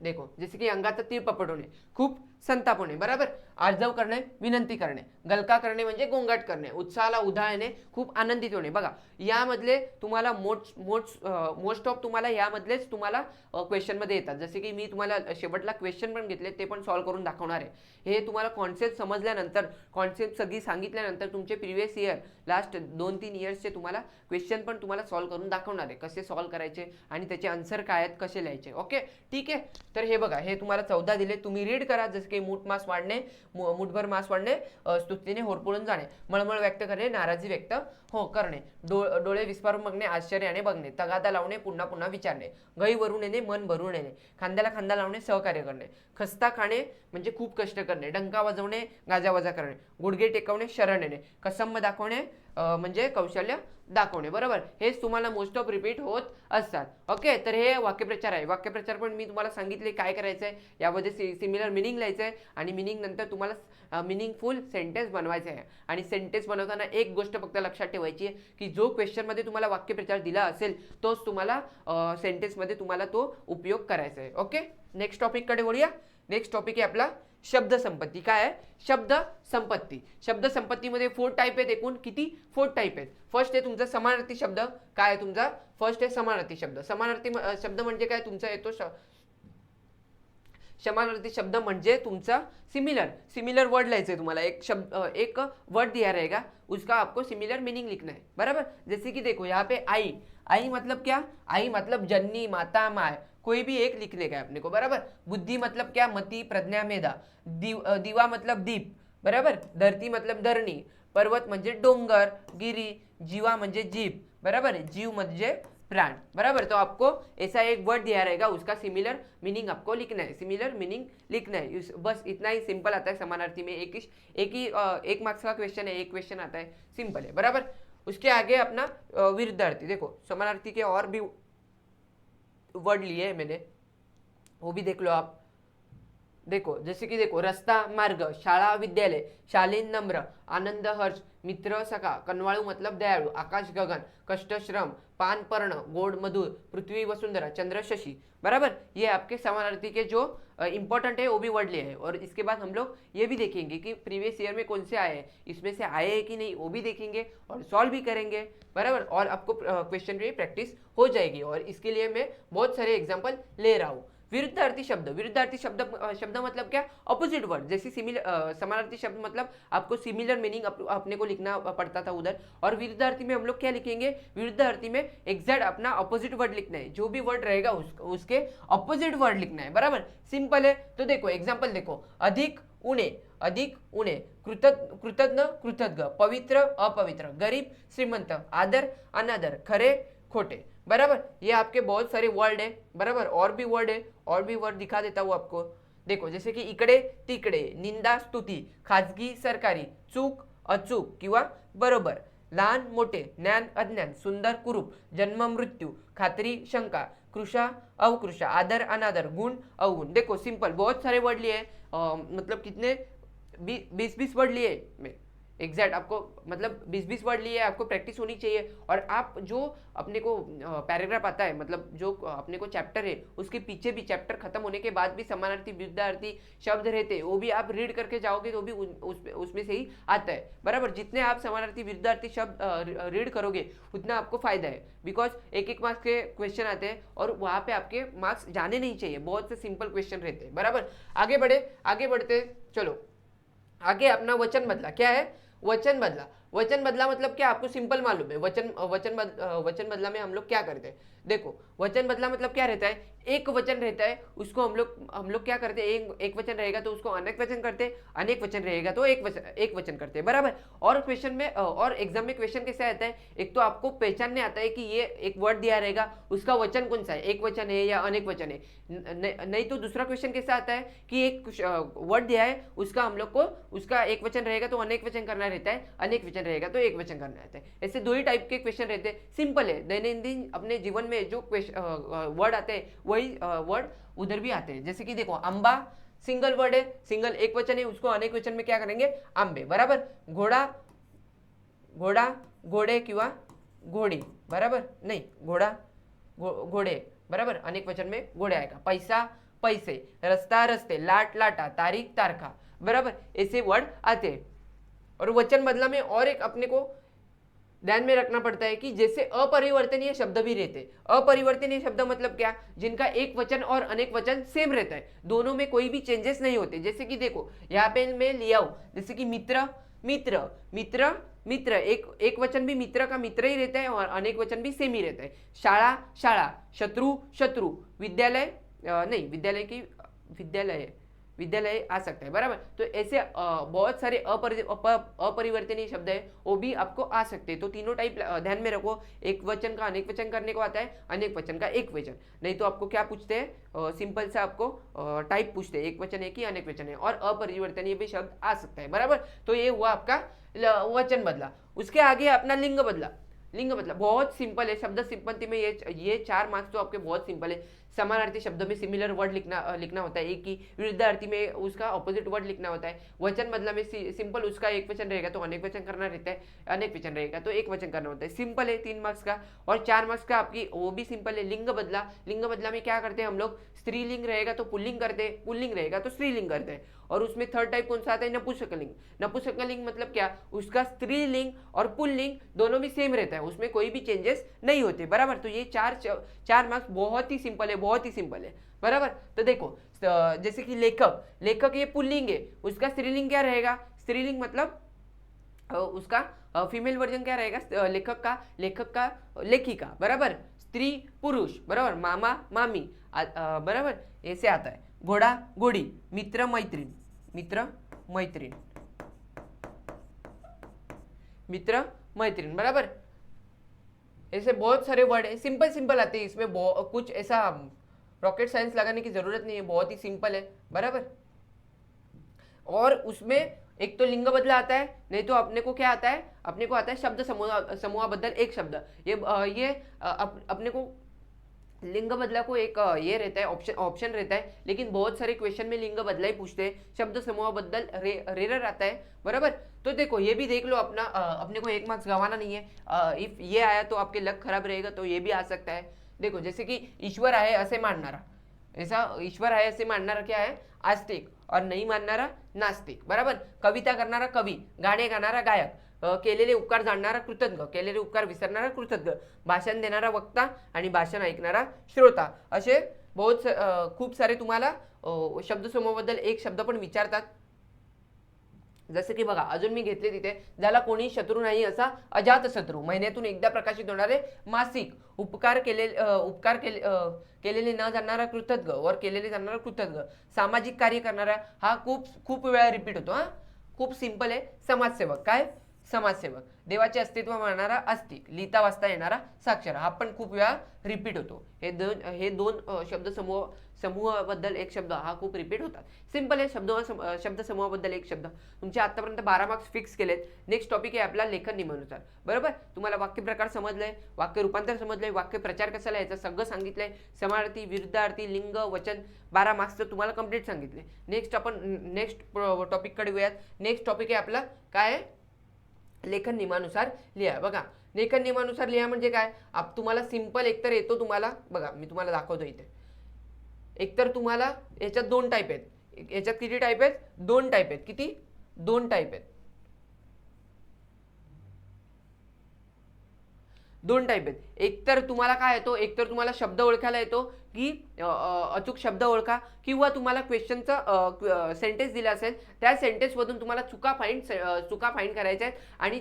देखो जैसे की अंगाचा तीर पपट होणे, खूप संताप होणे, बराबर, आर्जव करणे, विनंती करणे, गलका करणे म्हणजे गोंगाट करणे, उत्साहाला उधाळ येणे, खूप आनंदित होणे। बघा यामधले तुम्हाला मोस्ट ऑफ तुम्हाला यामधलेच तुम्हाला क्वेश्चन मध्ये येतात। जसे की मी तुम्हाला शेवटला क्वेश्चन पण घेतले, ते पण सॉल्व्ह करून दाखवणार आहे। हे तुम्हाला कॉन्सेप्ट समजल्यानंतर, कॉन्सेप्ट सगळी सांगितल्यानंतर तुमचे प्रीवियस इयर लास्ट 2-3 इयर्सचे तुम्हाला क्वेश्चन पण तुम्हाला सॉल्व्ह करून दाखवणार आहे, कसे सॉल्व्ह करायचे आणि त्याचे आन्सर काय आहेत, कसे लिहायचे। ओके, ठीक आहे। तर हे बघा, हे तुम्हाला 14 दिले, तुम्ही रीड करा। जसे की मूठ मुठभर मास वाढणे, स्तुतीने होरपळून जाणे, मळमळ व्यक्त करणे, नाराजी व्यक्त करणे, डोळे विस्फारून बघणे, आश्चर्याने बघणे, तगादा लावणे, पुन्हा पुन्हा विचारणे, गई वरून येणे, मन भरून येणे, खांद्याला खांदा लावणे, सहकार्य करणे, खस्ता खाणे म्हणजे खूप कष्ट करणे, डंका वाजवणे, गाजावाजा करणे, गुडघे टेकवणे, शरण येणे, कसंब दाखवणे म्हणजे कौशल्य दाखवणे। बरोबर, हेच तुम्हाला मोस्ट ऑफ रिपीट होत असतात। ओके, तर हे वाक्यप्रचार आहे। वाक्यप्रचार पण मी तुम्हाला सांगितले काय करायचं आहे, यामध्ये सिमिलर मिनिंग लिहायचं आहे आणि मिनिंग नंतर तुम्हाला मिनिंगफुल सेंटेन्स बनवायचं आहे। आणि सेंटेन्स बनवताना एक गोष्ट फक्त लक्षात ठेवायची आहे की जो क्वेश्चनमध्ये तुम्हाला वाक्यप्रचार दिला असेल तोच तुम्हाला सेंटेन्समध्ये तुम्हाला तो उपयोग करायचा आहे। ओके, नेक्स्ट टॉपिककडे वळूया। नेक्स्ट टॉपिक आहे आपला शब्द संपत्ती। काय आहे? शब्द संपत्ती। शब्द संपत्तीमध्ये 4 टाइप आहेत, एकूण किती? 4 टाइप आहेत। फर्स्ट आहे तुमचा समानार्थी शब्द। काय आहे तुमचा? फर्स्ट आहे समानार्थी शब्द। समानार्थी शब्द म्हणजे काय? तुमचा येतो समानार्थी शब्द म्हणजे तुमचा सिमिलर वर्ड लिहायचे तुम्हाला। एक वर्ड दिया रहेगा, उसका आपको सिमिलर मीनिंग लिखना है। बराबर, जैसे कि देखो यहाँ पे आई मतलब क्या? आई मतलब जननी, माता, माय, कोई भी एक लिखने का है अपने को। बराबर, बुद्धि मतलब क्या? मति, प्रज्ञा, मेधा, दिवा मतलब दीप, बराबर, धरती मतलब धरणी, पर्वत म्हणजे डोंगर, गिरी, जीवा म्हणजे जीव, बराबर, जीव म्हणजे प्राण। बराबर, तो आपको ऐसा एक वर्ड दिया रहेगा, उसका सिमिलर मीनिंग आपको लिखना है, सिमिलर मीनिंग लिखना है। बस इतना ही सिंपल आता है समानार्थी में। एक मार्क्स का क्वेश्चन है, एक क्वेश्चन आता है, सिंपल है। बराबर, उसके आगे अपना विरुद्धार्थी। देखो समानार्थी के और भी वर्ड लिए हैं मैंने, वो भी देख लो आप। देखो जैसे कि देखो रस्ता मार्ग, शाळा विद्यालय, शालीन नम्र, आनंद हर्ष, मित्र सखा, कनवाळू मतलब दयाळू, आकाश गगन, कष्ट श्रम, पान पर्ण, गोड मधुर, पृथ्वी वसुंधरा, चंद्र शशि। बराबर, ये आपके समानार्थी के जो इंपॉर्टेंट है वो भी वर्ड लिए हैं। और इसके बाद हम लोग ये भी देखेंगे कि प्रीवियस ईयर में कौन से आए हैं, इसमें से आए हैं कि नहीं वो भी देखेंगे और सॉल्व भी करेंगे। बराबर, और आपको क्वेश्चन की प्रैक्टिस हो जाएगी। और इसके लिए मैं बहुत सारे एग्जाम्पल ले रहा हूँ। विरुद्धार्थी शब्द, विरुद्धार्थी शब्द शब्द मतलब क्या, अपोजिट वर्ड। जैसे सिमिलर समानार्थी शब्द मतलब आपको सिमिलर मीनिंग अपने को लिखना पड़ता था उधर, और विरुद्धार्थी में हम लोग क्या लिखेंगे, विरुद्धार्थी में एग्जैक्ट अपना अपोजिट वर्ड लिखना है। जो भी वर्ड रहेगा उसके अपोजिट वर्ड लिखना है। बराबर, सिंपल है। तो देखो एग्जाम्पल देखो, अधिक उणे, अधिक उणे, कृतज्ञ कृतज्ञ, पवित्र अपवित्र, गरीब श्रीमंत, आदर अनादर, खरे खोटे। बराबर, ये आपके बहुत सारे वर्ड है। बराबर, और भी वर्ड है, और भी वर्ड दिखा देता हूं आपको। देखो जैसे कि इकडे तिकडे, निंदा स्तुती, खाजगी सरकारी, चूक अचूक किंवा बरोबर, लहान मोठे, ज्ञान अज्ञान, सुंदर कुरूप, जन्म मृत्यू, खात्री शंका, कृषा अवकृषा, आदर अनादर, गुण अवगुण। देखो सिंपल, बहुत सारे वर्ड लिए मतलब कितने 20-20 वर्ड लिए मैं एग्जैक्ट आपको, मतलब 20-20 वर्ड लिए आपको प्रैक्टिस होनी चाहिए। और आप जो अपने को पैराग्राफ आता है, मतलब जो अपने को चैप्टर है उसके पीछे भी चैप्टर खत्म होने के बाद भी समानार्थी विरुद्धार्थी शब्द रहते हैं, वो भी आप रीड करके जाओगे तो भी उसमें से ही आता है। बराबर, जितने आप समानार्थी विरुद्धार्थी शब्द रीड करोगे उतना आपको फायदा है। बिकॉज एक मार्क्स के क्वेश्चन आते हैं और वहाँ पे आपके मार्क्स जाने नहीं चाहिए, बहुत से सिंपल क्वेश्चन रहते हैं। बराबर, आगे बढ़ते चलो। आगे अपना वचन बदला, क्या है, वचन बदला। वचन बदला मतलब क्या, आपको सिंपल मालूम है। वचन बदला में हम लोग क्या करते हैं, देखो वचन बदला मतलब क्या रहता है, एक वचन रहता है उसको हम लोग क्या करते हैं, एक वचन रहेगा तो उसको अनेक वचन करते हैं, अनेक वचन रहेगा तो एक वचन करते हैं। बराबर, और क्वेश्चन में और एग्जाम में क्वेश्चन कैसे आता है, एक तो आपको पहचानने आता है कि ये एक वर्ड दिया रहेगा उसका वचन कौन सा है, एक वचन है या अनेक वचन है। नहीं तो दूसरा क्वेश्चन कैसा आता है कि एक वर्ड दिया है उसका हम लोग को उसका एक वचन रहेगा तो अनेक वचन करना रहता है, अनेक वचन रहेगा तो एक वचन करना रहता है। ऐसे दो ही टाइप के क्वेश्चन रहते हैं, सिंपल है। दैनंदिन अपने जीवन में जो वर्ड आते हैं वही वर्ड उधर भी आते हैं। जैसे कि देखो आंबा सिंगल वर्ड है, सिंगल एक वचन है, उसको अनेक वचन में क्या करेंगे, आंबे। बराबर, घोड़ा घोड़ा, घोड़े किंवा घोड़ी। बराबर, नहीं घोड़ा घोड़े, बराबर, अनेक वचन में घोड़े आएगा। पैसा पैसे, रस्ता रस्ते, लाट लाटा, तारीख तारखा। बराबर, ऐसे वर्ड आते हैं। और वचन बदला में और एक अपने को ध्यान में रखना पड़ता है कि जैसे अपरिवर्तनीय शब्द भी रहते। अपरिवर्तनीय शब्द मतलब क्या, जिनका एक वचन और अनेक वचन सेम रहता है, दोनों में कोई भी चेंजेस नहीं होते। जैसे कि देखो यहाँ पे मैं लिया हूं, जैसे कि मित्र मित्र मित्र मित्र, एक वचन भी मित्र का मित्र ही रहता है और अनेक वचन भी सेम ही रहता है। शाळा शाळा, शत्रु शत्रु, विद्यालय नहीं विद्यालय की विद्यालय आ सकता है। बराबर, तो ऐसे बहुत सारे अपरिवर्तनीय शब्द है वो भी आपको आ सकते हैं। तो तीनों टाइप ध्यान में रखो, एक वचन का अनेक वचन करने को आता है, अनेक वचन का एक वचन। नहीं तो आपको क्या पूछते हैं, सिंपल से आपको टाइप पूछते हैं, एक वचन है कि अनेक वचन है, और अपरिवर्तनीय भी शब्द आ सकता है। बराबर, तो ये हुआ आपका वचन बदला। उसके आगे अपना लिंग बदला। लिंग मतलब बहुत सिंपल है, शब्द सिंपत्ति में ये 4 मार्क्स तो आपके बहुत सिंपल है। समानार्थी शब्द में सिमिलर वर्ड लिखना होता है एक ही, विरुद्धार्थी में उसका ऑपोजिट वर्ड लिखना होता है। वचन बदला में सिंपल उसका एक वचन रहेगा तो अनेक वचन करना रहता है, अनेक वचन रहेगा तो एक वचन करना होता है। सिंपल है 3 मार्क्स का। और 4 मार्क्स का आपकी वो भी सिंपल है, लिंग बदला। लिंग बदला में क्या करते हैं हम लोग, स्त्रीलिंग रहेगा तो पुल्लिंग करते हैं, पुल्लिंग रहेगा तो स्त्रीलिंग करते हैं। और उसमें थर्ड टाइप कौन सा आता है, नपुंसकलिंग। नपुंसकलिंग मतलब क्या, उसका स्त्रीलिंग और पुल्लिंग दोनों भी सेम रहता है, उसमें कोई भी चेंजेस नहीं होते। बराबर, तो ये चार मार्क्स बहुत ही सिंपल है, बहुत ही सिंपल है। बराबर, तो देखो जैसे कि लेखक ये पुल्लिंग है, उसका स्त्रीलिंग क्या रहेगा, स्त्रीलिंग मतलब उसका फीमेल वर्जन क्या रहेगा, लेखक का लेखिका। बराबर, स्त्री पुरुष, बराबर, मामा मामी, बराबर, ऐसे आता है। घोड़ा घोड़ी, मित्र मैत्रीण, मित्र मैत्रीण, मित्र मैत्रीण। बराबर, ऐसे बहुत सारे वर्ड है, सिंपल आते हैं, इसमें कुछ ऐसा रॉकेट साइंस लगाने की जरूरत नहीं है, बहुत ही सिंपल है। बराबर, और उसमें एक तो लिंग बदला आता है, नहीं तो अपने को क्या आता है, अपने को आता है शब्द समूह बदल एक शब्द। ये अपने को लिंग बदला को एक ये रहता है, ऑप्शन ऑप्शन रहता है, लेकिन बहुत सारे क्वेश्चन में लिंग बदला ही पूछते हैं, शब्द समूह बदल रेरर आता है, बराबर। तो देखो ये भी देख लो, अपना अपने को 1 मार्क्स गंवाना नहीं है। इफ ये आया तो आपके लक खराब रहेगा, तो ये भी आ सकता है। देखो जैसे कि ईश्वर आहे असे मानणारा, ऐसा ईश्वर आहे असे मानणारा क्या है, आस्तिक, और नहीं मानणारा नास्तिक, बराबर। कविता करणारा कवी, गाणे गाणारा गायक, केलेले उपकार जाणणारा कृतज्ञ, केलेले उपकार विसरणारा कृतज्ञ, भाषण देणारा वक्ता आणि भाषण ऐकणारा श्रोता, असे बहुत खूप सारे तुम्हाला शब्दसमूहाबद्दल एक शब्द पण विचारतात। जसं की बघा अजून मी घेतले तिथे, ज्याला कोणी शत्रू नाही असा अजात शत्रू, महिन्यातून एकदा प्रकाशित होणारे मासिक, केलेले न जाणणारा कृतज्ञ, वर केलेले जाणणारा कृतज्ञ, सामाजिक कार्य करणारा, हा खूप खूप वेळा रिपीट होतो। हा खूप सिंपल आहे, समाजसेवक, काय समाजसेवक, देवाचे अस्तित्व मानणारा आस्तिक, लिहिता वाचता येणारा साक्षर, हा पण खूप वेळा रिपीट होतो। हे दोन शब्द समूहाबद्दल एक शब्द हा खूप रिपीट होतात। सिंपल आहे, शब्द समूहाबद्दल एक शब्द। तुमचे आतापर्यंत 12 मार्क्स फिक्स केलेत। नेक्स्ट टॉपिक आहे आपला लेखन नियमानुसार, बरोबर। तुम्हाला वाक्य प्रकार समजलंय, वाक्य रूपांतर समजलंय, वाक्य प्रचार कसा लिहायचा सगळं सांगितलंय, समानार्थी, विरुद्धार्थी, लिंग, वचन, 12 मार्क्सचं तुम्हाला कंप्लीट सांगितले। नेक्स्ट आपण नेक्स्ट टॉपिककडे वळूयात। नेक्स्ट टॉपिक आहे आपला काय आहे, लेखन नियमानुसार लिहा। बघा लेखन नियमानुसार लिहा म्हणजे काय, तुम्हाला सिंपल एकतर येतो, तुम्हाला बघा मी तुम्हाला दाखवतो इथे, एकतर तुम्हाला याच्यात 2 टाईप आहेत, याच्यात किती टाईप आहेत, 2 टाईप आहेत, किती 2 टाईप आहेत, 2 टाईप आहेत। एकतर तुम्हाला काय येतो, एकतर तुम्हाला शब्द ओळखायला येतो की अचूक शब्द ओळखा, किंवा तुम्हाला क्वेश्चनचा सेंटेन्स दिला असेल, त्या सेंटेन्समधून तुम्हाला चुका फाइंड करायच्या आहेत, आणि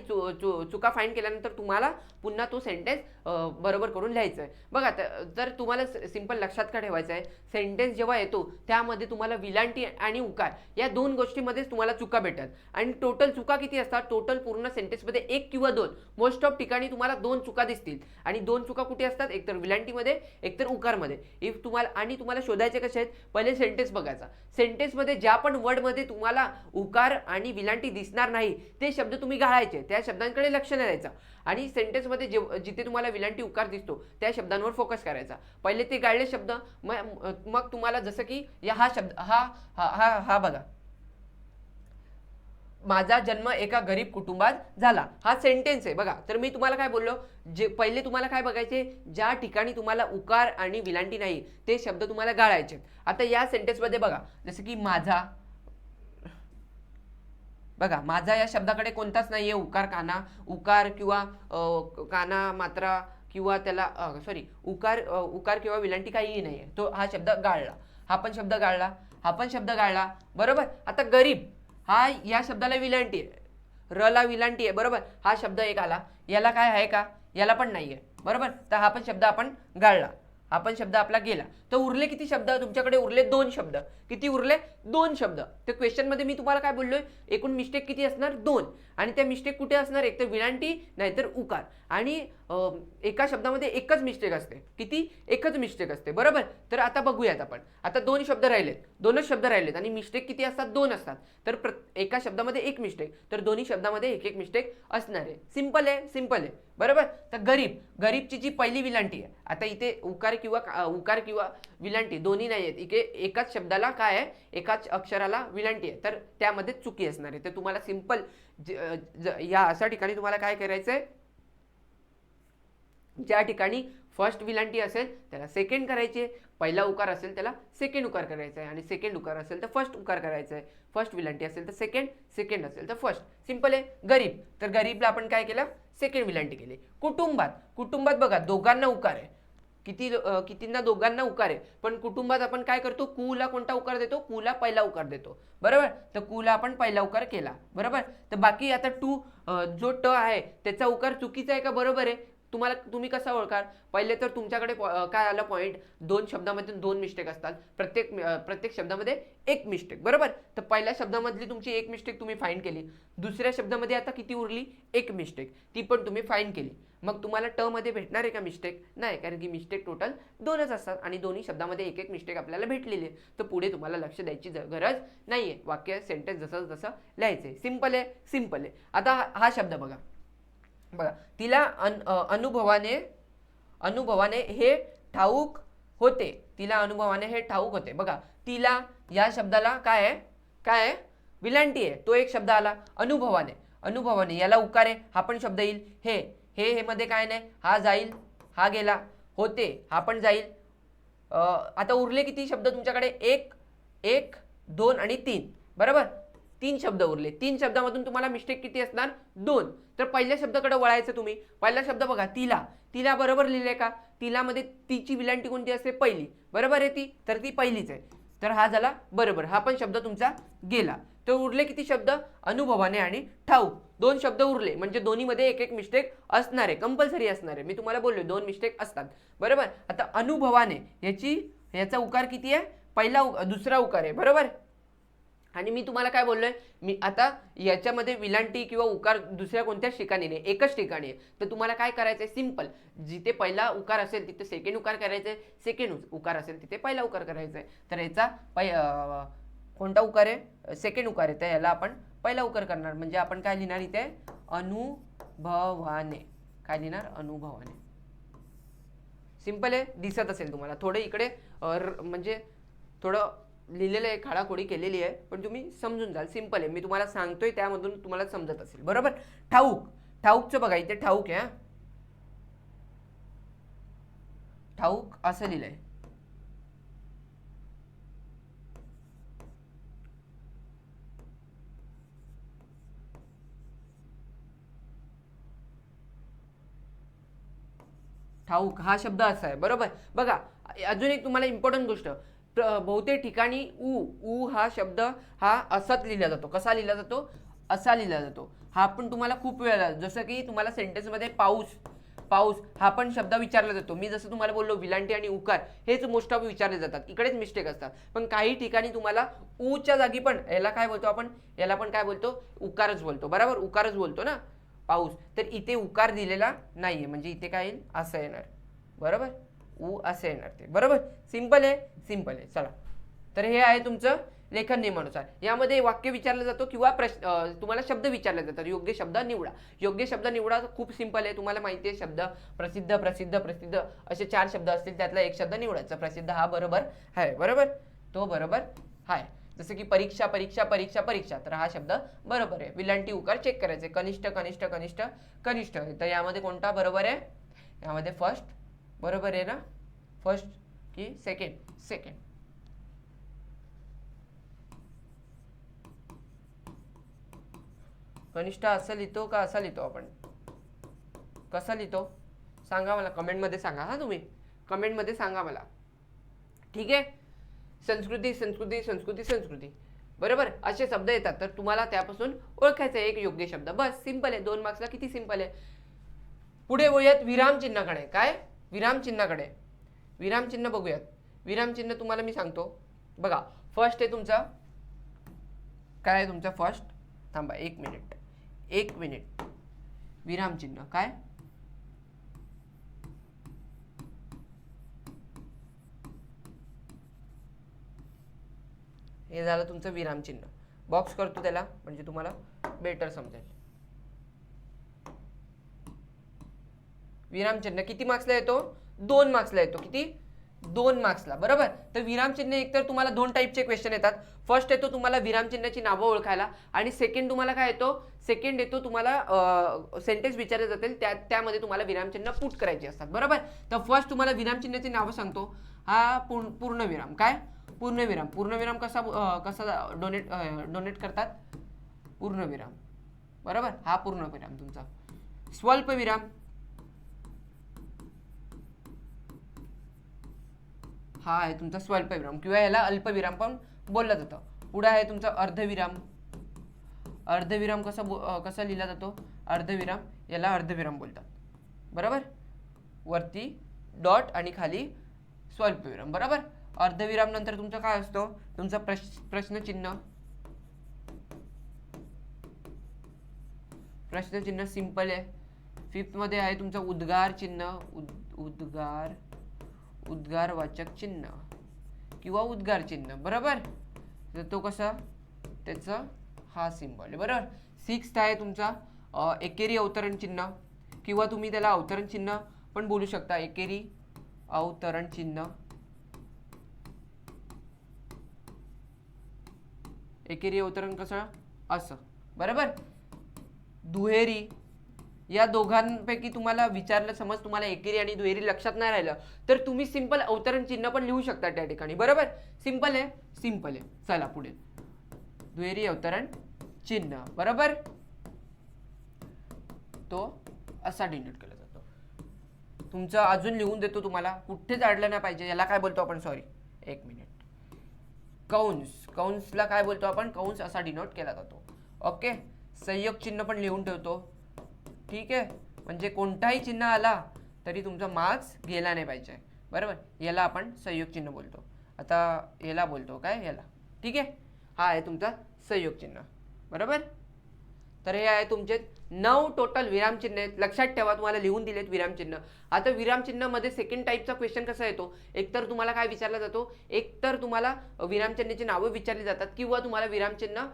चुका फाइंड केल्यानंतर तुम्हाला पुन्हा तो सेंटेन्स बरोबर करून लिहायचा आहे। बघा तर तुम्हाला सिंपल लक्षात का ठेवायचं आहे, सेंटेन्स जेव्हा येतो त्यामध्ये तुम्हाला विलांटी आणि उकार या 2 गोष्टीमध्येच तुम्हाला चुका भेटतात, आणि टोटल चुका किती असतात, टोटल पूर्ण सेंटेन्समध्ये 1 किंवा 2, मोस्ट ऑफ ठिकाणी तुम्हाला 2 चुका दिसतील, आणि 2 चुका कुठे असतात, एकतर विलांटीमध्ये एकतर उकारमध्ये। इफ तुम्हाला शोधायचे कसे आहेत, पहिले सेंटेन्स बघायचा, सेंटेन्समध्ये ज्या पण वर्डमध्ये तुम्हाला उकार आणि विलांटी दिसणार नाही ते शब्द तुम्ही गाळायचे, त्या शब्दांकडे लक्ष नाही द्यायचं, आणि सेंटेन्समध्ये जिथे तुम्हाला विलांटी उकार दिसतो त्या शब्दांवर फोकस करायचा। पहिले ते गाळले शब्द, मग तुम्हाला जसं की हा शब्द हा बघा, माझा जन्म एका गरीब कुटुंबात झाला, हा सेंटेन्स आहे बघा। तर मी तुम्हाला काय बोललो, जे पहिले तुम्हाला काय बघायचे, ज्या ठिकाणी तुम्हाला उकार आणि विलांटी नाही ते शब्द तुम्हाला गाळायचे। आता या सेंटेन्समध्ये बघा, जसं की माझा, बघा माझा या शब्दाकडे कोणताच नाहीये उकार किंवा काना मात्रा किंवा त्याला उकार किंवा विलांटी काहीही नाहीये, तो हा शब्द गाळला, हा पण शब्द गाळला, बरोबर। आता गरीब, हा या शब्दाला विलांटी आहे, रला विलांटी आहे, बरोबर। हा शब्द एक आला, याला काय आहे का, याला पण नाहीये, बरोबर। तर हा पण शब्द आपण गाळला, हा पण शब्द आपला गेला। तर उरले किती शब्द, तुमच्याकडे उरले 2 शब्द, किती उरले 2 शब्द। तर क्वेश्चन मध्ये मी तुम्हाला काय बोललोय, एकूण मिस्टेक किती असणार 2, आणि त्या मिस्टेक कुठे असणार, एकतर विलांटी नाहीतर उकार, आणि एका शब्दामध्ये एकच मिस्टेक असते, किती एकच मिस्टेक असते, बरोबर। तर आता बघूयात आपण, आता 2 शब्द राहिलेत, 2च शब्द राहिलेत, आणि मिस्टेक किती असतात, 2 असतात। तर एका शब्दामध्ये एक मिस्टेक, तर दोन्ही शब्दामध्ये एक मिस्टेक असणार आहे। सिंपल आहे, बरोबर। तर गरीबची जी पहिली विलांटी आहे, आता इथे उकार किंवा विलांटी दोन्ही नाही आहेत, इथे एकाच शब्दाला काय आहे, एकाच अक्षराला विलांटी आहे, तर त्यामध्ये चुकी असणार आहे। तर तुम्हाला सिंपल या अशा ठिकाणी तुम्हाला काय करायचंय, ज्या ठिकाणी फर्स्ट विलांटी असेल त्याला सेकंड करायचे, पहिला उकार असेल त्याला सेकंड उकार करायचा आहे, आणि सेकंड उकार असेल तर फर्स्ट उकार करायचा आहे, फर्स्ट विलांटी असेल तर सेकंड असेल तर फर्स्ट। सिंपल आहे। गरीब, तर गरीबला आपण काय केलं, सेकंड विलांटी केली। कुटुंबात बघा दोघांना उकार आहे, कितींना दोघांना उकार आहे, पण कुटुंबात आपण काय करतो, कुला कोणता उकार देतो, कुला पहिला उकार देतो, बरोबर। तर कुला आपण पहिला उकार केला, बरोबर। तर बाकी आता जो ट आहे त्याचा उकार चुकीचा आहे का बरोबर आहे, तुम्ही कसा ओळखाल, पहिले तर तुमच्याकडे काय आलं पॉइंट, 2 शब्दामध्ये 2 मिस्टेक असतात, प्रत्येक शब्दामध्ये एक मिस्टेक, बरोबर। तर पहिल्या शब्दामधली तुमची एक मिस्टेक तुम्ही फाइंड केली, दुसऱ्या शब्दामध्ये आता किती उरली, एक मिस्टेक, ती पण तुम्ही फाइंड केली, मग तुम्हाला ट मध्ये भेटणार आहे का मिस्टेक, नाही, कारण की मिस्टेक टोटल 2च असतात, आणि दोन्ही शब्दामध्ये एक मिस्टेक आपल्याला भेटलेली आहे। तर पुढे तुम्हाला लक्ष द्यायची गरज नाहीये, वाक्य सेंटेन्स जसं लिहायचंय, सिंपल आहे। आता हा शब्द बघा, तिला अनुभवाने हे ठाऊक होते, तिला अनुभवाने हे ठाऊक होते. बघा, तिला या शब्दाला काय आहे, काय आहे, विलांटी आहे, तो एक शब्द आला. अनुभवाने, अनुभवाने याला उकार आहे, हा पण शब्द येईल. हे मध्ये काय नाही, हा जाईल, हा गेला. होते हा पण जाईल. आता उरले किती शब्द तुमच्याकडे, 1 1 2 आणि 3, बरोबर. 3 शब्द उरले. 3 शब्दामधून तुम्हाला मिस्टेक किती असणार, 2. तर पहिल्या शब्दाकडे वळायचं तुम्ही. पहिला शब्द बघा, तिला, तिला बरोबर लिहिले का, तिला मध्ये तीची विलांटी कोणती असते, पहिली, बरोबर आहे ती, तर ती पहिलीच आहे. तर हा झाला बरोबर, हा पण शब्द तुमचा गेला. तर उरले किती शब्द, अनुभवाने आणि ठाऊक, 2 शब्द उरले. म्हणजे दोन्हीमध्ये एक एक मिस्टेक असणार आहे, कंपल्सरी असणार आहे. मी तुम्हाला बोललो 2 मिस्टेक असतात, बरोबर. आता अनुभवाने याचा उकार किती आहे, पहिला दुसरा उकार आहे, बरोबर. आणि मी तुम्हाला काय बोललोय, मी आता याच्यामध्ये विलांटी किंवा उकार दुसऱ्या कोणत्याच ठिकाणी नाही, एकच ठिकाणी आहे. तर तुम्हाला काय करायचंय, सिंपल, जिथे पहिला उकार असेल तिथे सेकंड उकार करायचंय, सेकंड उकार असेल तिथे पहिला उकार करायचंय. तर याचा कोणता उकार आहे, सेकंड उकार आहे, तर याला आपण पहिला उकार करणार. म्हणजे आपण काय लिहिणार इथे, अनुभवाने. काय लिहिणार, अनुभवाने. सिंपल आहे, दिसत असेल तुम्हाला. थोडं इकडे म्हणजे थोडं लिहिलेलं आहे, खाडाखोडी केलेली आहे, पण तुम्ही समजून जाल. सिंपल आहे, मी तुम्हाला सांगतोय त्यामधून तुम्हाला समजत असेल, बरोबर. ठाऊक, ठाऊकचं बघा इथे ठाऊक आहे, ठाऊक असं लिहिलंय. ठाऊक हा शब्द असा आहे, बरोबर. बघा, अजून एक तुम्हाला इम्पॉर्टंट गोष्ट, बहुतेक ठिकाणी ऊ हा शब्द हा असाच लिहिला जातो. कसा लिहिला जातो, असा लिहिला जातो. हा पण तुम्हाला खूप वेळा, जसं की तुम्हाला सेंटेन्समध्ये पाऊस, पाऊस हा पण शब्द विचारला जातो. मी जसं तुम्हाला बोललो, विलांटी आणि उकार हेच मोस्ट ऑफ विचारले जातात, इकडेच मिस्टेक असतात. पण काही ठिकाणी तुम्हाला ऊच्या जागी पण याला काय बोलतो आपण, याला पण काय बोलतो, उकारच बोलतो, बरोबर. उकारच बोलतो ना, पाऊस. तर इथे उकार दिलेला नाहीये, म्हणजे इथे काय येईल, असं येणार, बरोबर. ऊ असं येणार ते, बरोबर. सिंपल आहे, सिंपल आहे. चला, तर हे आहे तुमचं लेखन नियमानुसार. यामध्ये वाक्य विचारलं जातो किंवा तुम्हाला शब्द विचारले जातात, योग्य शब्द निवडा. योग्य शब्द निवडा खूप सिंपल आहे, तुम्हाला माहिती आहे. शब्द प्रसिद्ध, प्रसिद्ध, प्रसिद्ध असे 4 शब्द असतील, त्यातला एक शब्द निवडायचा. प्रसिद्ध हा बरोबर आहे, बरोबर, तो बरोबर आहे. जसं की परीक्षा, परीक्षा, परीक्षा, परीक्षा, तर हा शब्द बरोबर आहे. विलांटी उकार चेक करायचे, कनिष्ठ, कनिष्ठ, कनिष्ठ, कनिष्ठ. तर यामध्ये कोणता बरोबर आहे, यामध्ये फर्स्ट बरोबर आहे ना, फर्स्ट की सेकंड, सेकंड. कनिष्ठ असं लिहितो का असा लिहितो आपण, कसा लिहितो सांगा मला, कमेंटमध्ये सांगा. हा तुम्ही कमेंटमध्ये सांगा मला, ठीक आहे. संस्कृती, संस्कृती, संस्कृती, संस्कृती, बरोबर. असे शब्द येतात, तर तुम्हाला त्यापासून ओळखायचं एक योग्य शब्द, बस. सिंपल आहे, 2 मार्क्सला किती सिंपल आहे. पुढे वळूयात विराम चिन्हाकडे. काय, विराम चिन्हाकडे. विराम चिन्ह बघूयात. विराम चिन्ह तुम्हाला मी सांगतो, बघा. फर्स्ट आहे तुमचा, काय आहे तुमचा फर्स्ट, थांबा 1 मिनिट, 1 मिनिट. विराम चिन्ह काय, हे झालं तुमचं विराम चिन्ह. बॉक्स करतो त्याला, म्हणजे तुम्हाला बेटर समजेल. विराम चिन्ह किती मार्क्सला येतो, 2 मार्क्सला येतो. किती, 2 मार्क्सला, बरोबर. तर विराम चिन्ह एकतर तुम्हाला 2 टाईपचे क्वेश्चन येतात. फर्स्ट येतो तुम्हाला विराम चिन्हाची नावं ओळखायला, आणि सेकंड तुम्हाला काय येतो, सेकंड येतो तुम्हाला सेंटेन्स विचारले जातील, त्यामध्ये तुम्हाला विरामचिन्ह पुट करायचे असतात, बरोबर. तर फर्स्ट तुम्हाला विरामचिन्हाची नावं सांगतो. हा पूर्णविराम. काय, पूर्णविराम. पूर्णविराम कसा डोनेट करतात, पूर्णविराम, बरोबर. हा पूर्णविराम तुमचा. स्वल्पविराम, हा आहे तुमचा स्वल्पविराम, किंवा याला अल्पविराम पण बोललं जातं. पुढे आहे तुमचा अर्धविराम. अर्धविराम कसा लिहिला जातो, अर्धविराम, याला अर्धविराम बोलतात, बरोबर. वरती डॉट आणि खाली स्वल्पविराम, बरोबर. अर्धविराम नंतर तुमचा काय असतो, तुमचा प्रश्नचिन्ह. प्रश्नचिन्ह सिंपल आहे. फिफ्थ मध्ये आहे तुमचा उद्गार चिन्ह, उद्गारवाचक चिन्ह किंवा उद्गार चिन्ह, बरोबर. तर तो कसा, त्याचा हा सिंबल, बरोबर. सिक्स्थ आहे तुमचा एकेरी अवतरण चिन्ह, किंवा तुम्ही त्याला अवतरण चिन्ह पण बोलू शकता. एकेरी अवतरण चिन्ह, एकेरी अवतरण कसं असं, बरोबर. दुहेरी या दोघांपैकी तुम्हाला विचारलं, समज तुम्हाला एकेरी आणि दुहेरी लक्षात नाही राहिलं तर तुम्ही सिंपल अवतरण चिन्ह पण लिहू शकता त्या ठिकाणी, बरोबर. सिंपल आहे, सिंपल आहे. चला पुढे, दुहेरी अवतरण चिन्ह, बरोबर, तो असा डिनोट केला जातो. तुमचं अजून लिहून देतो तुम्हाला, कुठेच अडलं नाही पाहिजे. याला काय बोलतो आपण, सॉरी एक मिनिट, कंस. कंसला काय बोलतो आपण, कंस असा डिनोट केला जातो. ओके, संयोग चिन्ह पण लिहून ठेवतो, ठीक आहे. म्हणजे कोणताही चिन्ह आला तरी तुमचा मार्क्स गेला नाही पाहिजे, बरोबर. याला आपण संयोग चिन्ह बोलतो. आता याला बोलतो काय, याला, ठीक आहे. हा आहे तुमचा संयोग चिन्ह, बरोबर. तर हे आहे तुमचे 9 टोटल विरामचिन्ह आहेत. लक्षात ठेवा, तुम्हाला लिहून दिलेत विरामचिन्ह. आता विरामचिन्हामध्ये सेकंड टाईपचा क्वेश्चन कसा येतो, एकतर तुम्हाला काय विचारला जातो, एकतर तुम्हाला विरामचिन्हाची नावं विचारली जातात किंवा तुम्हाला विरामचिन्ह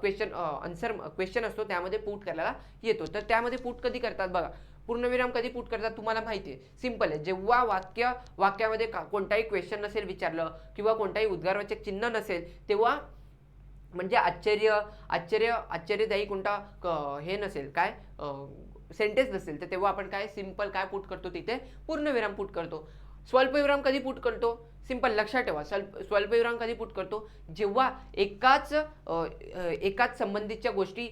क्वेश्चन आन्सर क्वेश्चन असतो त्यामध्ये पुट करायला येतो. तर त्यामध्ये पुट कधी करतात बघा, पूर्णविराम कधी पुट करतात तुम्हाला माहिती आहे, सिंपल आहे. जेव्हा वाक्यामध्ये कोणताही क्वेश्चन नसेल विचारलं किंवा कोणताही उद्गारवाचक चिन्ह नसेल तेव्हा, म्हणजे आश्चर्यदायी कोणता हे नसेल, काय सेंटेन्स नसेल, तर तेव्हा आपण काय सिंपल काय पुट करतो, तिथे पूर्णविराम पुट करतो. स्वल्पविराम कधी पुट करतो, सिंपल लक्षात ठेवा. स्वल्पविराम कधी पुट करतो, जेव्हा एकाच संबंधितच्या गोष्टी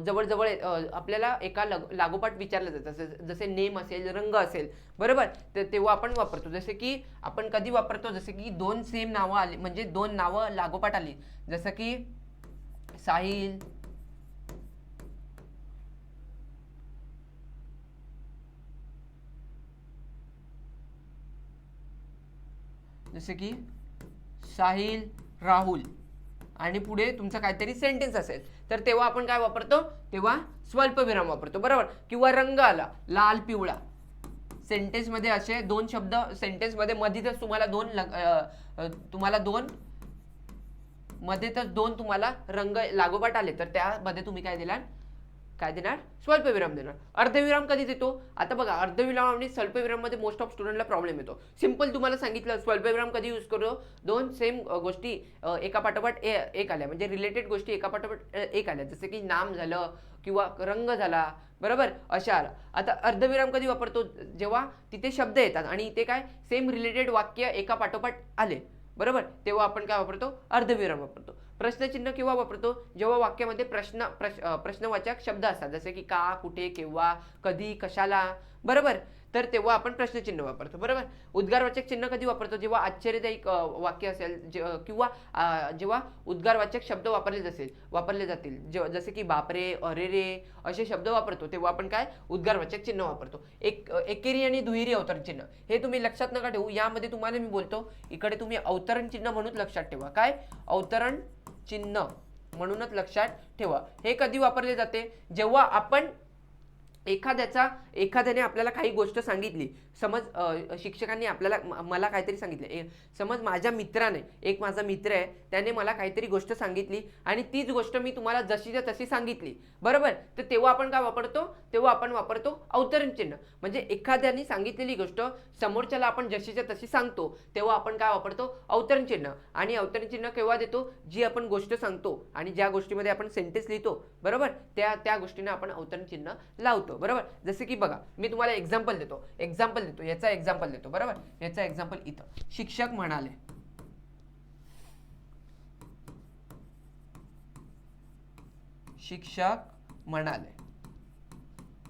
जवळजवळ आपल्याला एका लागोपाठ विचारलं जातं, जसे नेम असेल, रंग असेल, बरोबर. तर तेव्हा आपण वापरतो. जसे की आपण कधी वापरतो, जसे की दोन सेम नावं आली, म्हणजे दोन नावं लागोपाठ आली, जसं की साहिल जसे की साहिल, राहुल आणि पुढे तुमचा काहीतरी सेंटेन्स असेल तर तेव्हा आपण काय वापरतो, तेव्हा स्वल्पविराम वापरतो, बरोबर. किंवा रंग आला, लाल, पिवळा, सेंटेन्स मध्ये असे दोन शब्द, सेंटेन्स मध्ये मध्येच तुम्हाला तुम्हाला रंग लागोपाठ आले तर त्यामध्ये तुम्ही काय देणार, स्वल्पविराम देणार. अर्धविराम कधी देतो, आता बघा अर्धविराम आणि स्वल्पविराम मध्ये मोस्ट ऑफ स्टुडंटला प्रॉब्लेम येतो. सिंपल तुम्हाला सांगितलं स्वल्पविराम कधी यूज करतो, दोन सेम गोष्टी एका पाठोपाठ एक आल्या, म्हणजे रिलेटेड गोष्टी एका पाठोपाठ एक आल्या, जसे की नाम झालं किंवा रंग झाला, बरोबर, अशा आला. आता अर्धविराम कधी वापरतो, जेव्हा तिथे शब्द येतात आणि इथे काय सेम रिलेटेड वाक्य एका पाठोपाठ आले, बरोबर, तेव्हा आपण काय वापरतो, अर्धविराम वापरतो. प्रश्नचिन्ह केव्हा वापरतो, जेव्हा वाक्यामध्ये प्रश्नवाचक शब्द असतात, जसे की का, कुठे, केव्हा, कधी, कशाला, बरोबर, तर तेव्हा आपण प्रश्नचिन्ह वापरतो, बरोबर. उद्गारवाचक चिन्ह कधी वापरतो, जेव्हा आश्चर्यदायी वाक्य असेल किंवा जेव्हा उद्गारवाचक शब्द वापरले जातील, जसे की बापरे, अरे रे असे शब्द वापरतो, तेव्हा आपण काय उद्गारवाचक चिन्ह वापरतो. एकेरी आणि दुहेरी अवतरण चिन्ह हे तुम्ही लक्षात नका ठेवू. यामध्ये तुम्हाला मी बोलतो, इकडे तुम्ही अवतरण चिन्ह म्हणून लक्षात ठेवा, काय अवतरण चिन्ह म्हणूनच लक्षात ठेवा. हे कधी वापरले जाते, जेव्हा आपण एखाद्याने आपल्याला काही गोष्ट सांगितली, समज शिक्षकांनी मला काहीतरी सांगितलं, समज माझ्या मित्राने, एक माझा मित्र आहे, त्याने मला काहीतरी गोष्ट सांगितली आणि तीच गोष्ट मी तुम्हाला जशीच्या तशी सांगितली, बरोबर, तर तेव्हा आपण काय वापरतो, तेव्हा आपण वापरतो अवतरण चिन्ह. म्हणजे एखाद्याने सांगितलेली गोष्ट समोरच्याला आपण जशीच्या तशी सांगतो तेव्हा आपण काय वापरतो, अवतरण चिन्ह. आणि अवतरण चिन्ह केव्हा देतो, जी आपण गोष्ट सांगतो आणि ज्या गोष्टीमध्ये आपण सेंटेन्स लिहितो, बरोबर, त्या गोष्टीने आपण अवतरण चिन्ह लावतो, बरोबर. जसे की बघा, मी तुम्हाला एक्झाम्पल देतो, याचा एक्झाम्पल देतो, बरोबर. याचा एक्झाम्पल इथं, शिक्षक म्हणाले,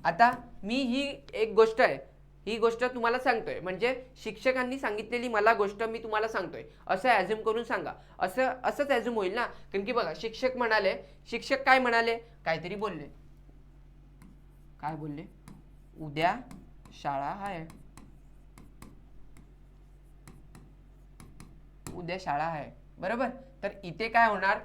आता मी ही एक गोष्ट आहे, ही गोष्ट तुम्हाला सांगतोय, म्हणजे शिक्षकांनी सांगितलेली मला गोष्ट मी तुम्हाला सांगतोय असं ॲझ्युम करून सांगा. असंच ॲझ्युम होईल ना, कारण की बघा शिक्षक म्हणाले, शिक्षक काय म्हणाले, काहीतरी बोलले, काय बोलले, उद्या शाळा आहे, उद्या शाळा आहे, बरोबर. तर इथे काय होणार,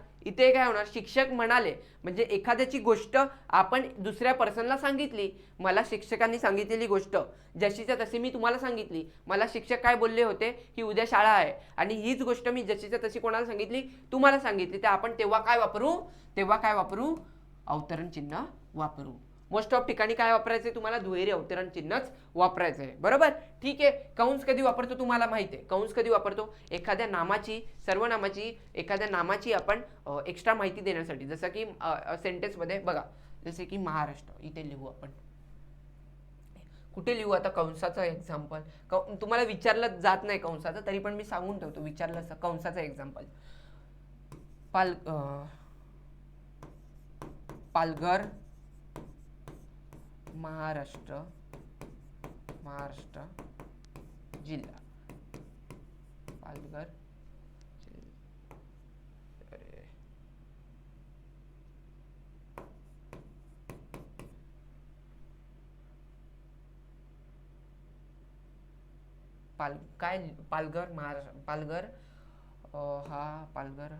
शिक्षक म्हणाले म्हणजे एखाद्याची गोष्ट आपण दुसऱ्या पर्सनला सांगितली. मला शिक्षकांनी सांगितलेली गोष्ट जशीच्या तशी मी तुम्हाला सांगितली. मला शिक्षक काय बोलले होते की उद्या शाळा आहे, आणि हीच गोष्ट मी जशीच्या तशी कोणाला सांगितली, तुम्हाला सांगितली. तर आपण तेव्हा काय वापरू, अवतरण चिन्ह वापरू. मोस्ट ऑफ ठिकाणी काय वापरायचंय तुम्हाला, दुहेरी अवतरण चिन्हच वापरायचं आहे, बरोबर. ठीक आहे. कंस कधी वापरतो तुम्हाला माहिती आहे. कंस कधी वापरतो, एखाद्या नामाची, सर्वनामाची, एखाद्या नामाची आपण एक्स्ट्रा माहिती देण्यासाठी, जसं की सेंटेन्समध्ये बघा, जसे की महाराष्ट्र इथे लिहू आपण, कुठे लिहू आता कंसाचं एक्झाम्पल, तुम्हाला विचारलं जात नाही कंसाचं, तरी पण मी सांगून ठेवतो, विचारलं असं कंसाचं एक्झाम्पल, पालघर महाराष्ट्र जिल्हा, पालघर काय पालघर महाराष्ट्र, पालघर हा पालघर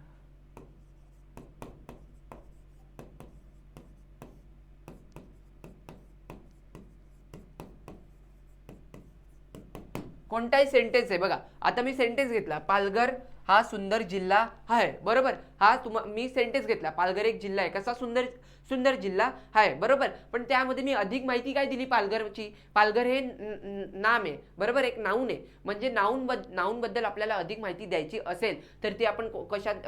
कोणताही सेंटेन्स आहे बघा, आता मी सेंटेन्स घेतला, पालघर हा सुंदर जिल्हा आहे, बरोबर. हा मी सेंटेन्स घेतला, पालघर एक जिल्हा आहे, कसा सुंदर सुंदर जिल्हा आहे, बरोबर. पण त्यामध्ये मी अधिक माहिती काय दिली पालघरची, पालघर हे नाम आहे, बरोबर, एक नाऊन आहे. म्हणजे नाऊन बद्दल आपल्याला अधिक माहिती द्यायची असेल तर ती आपण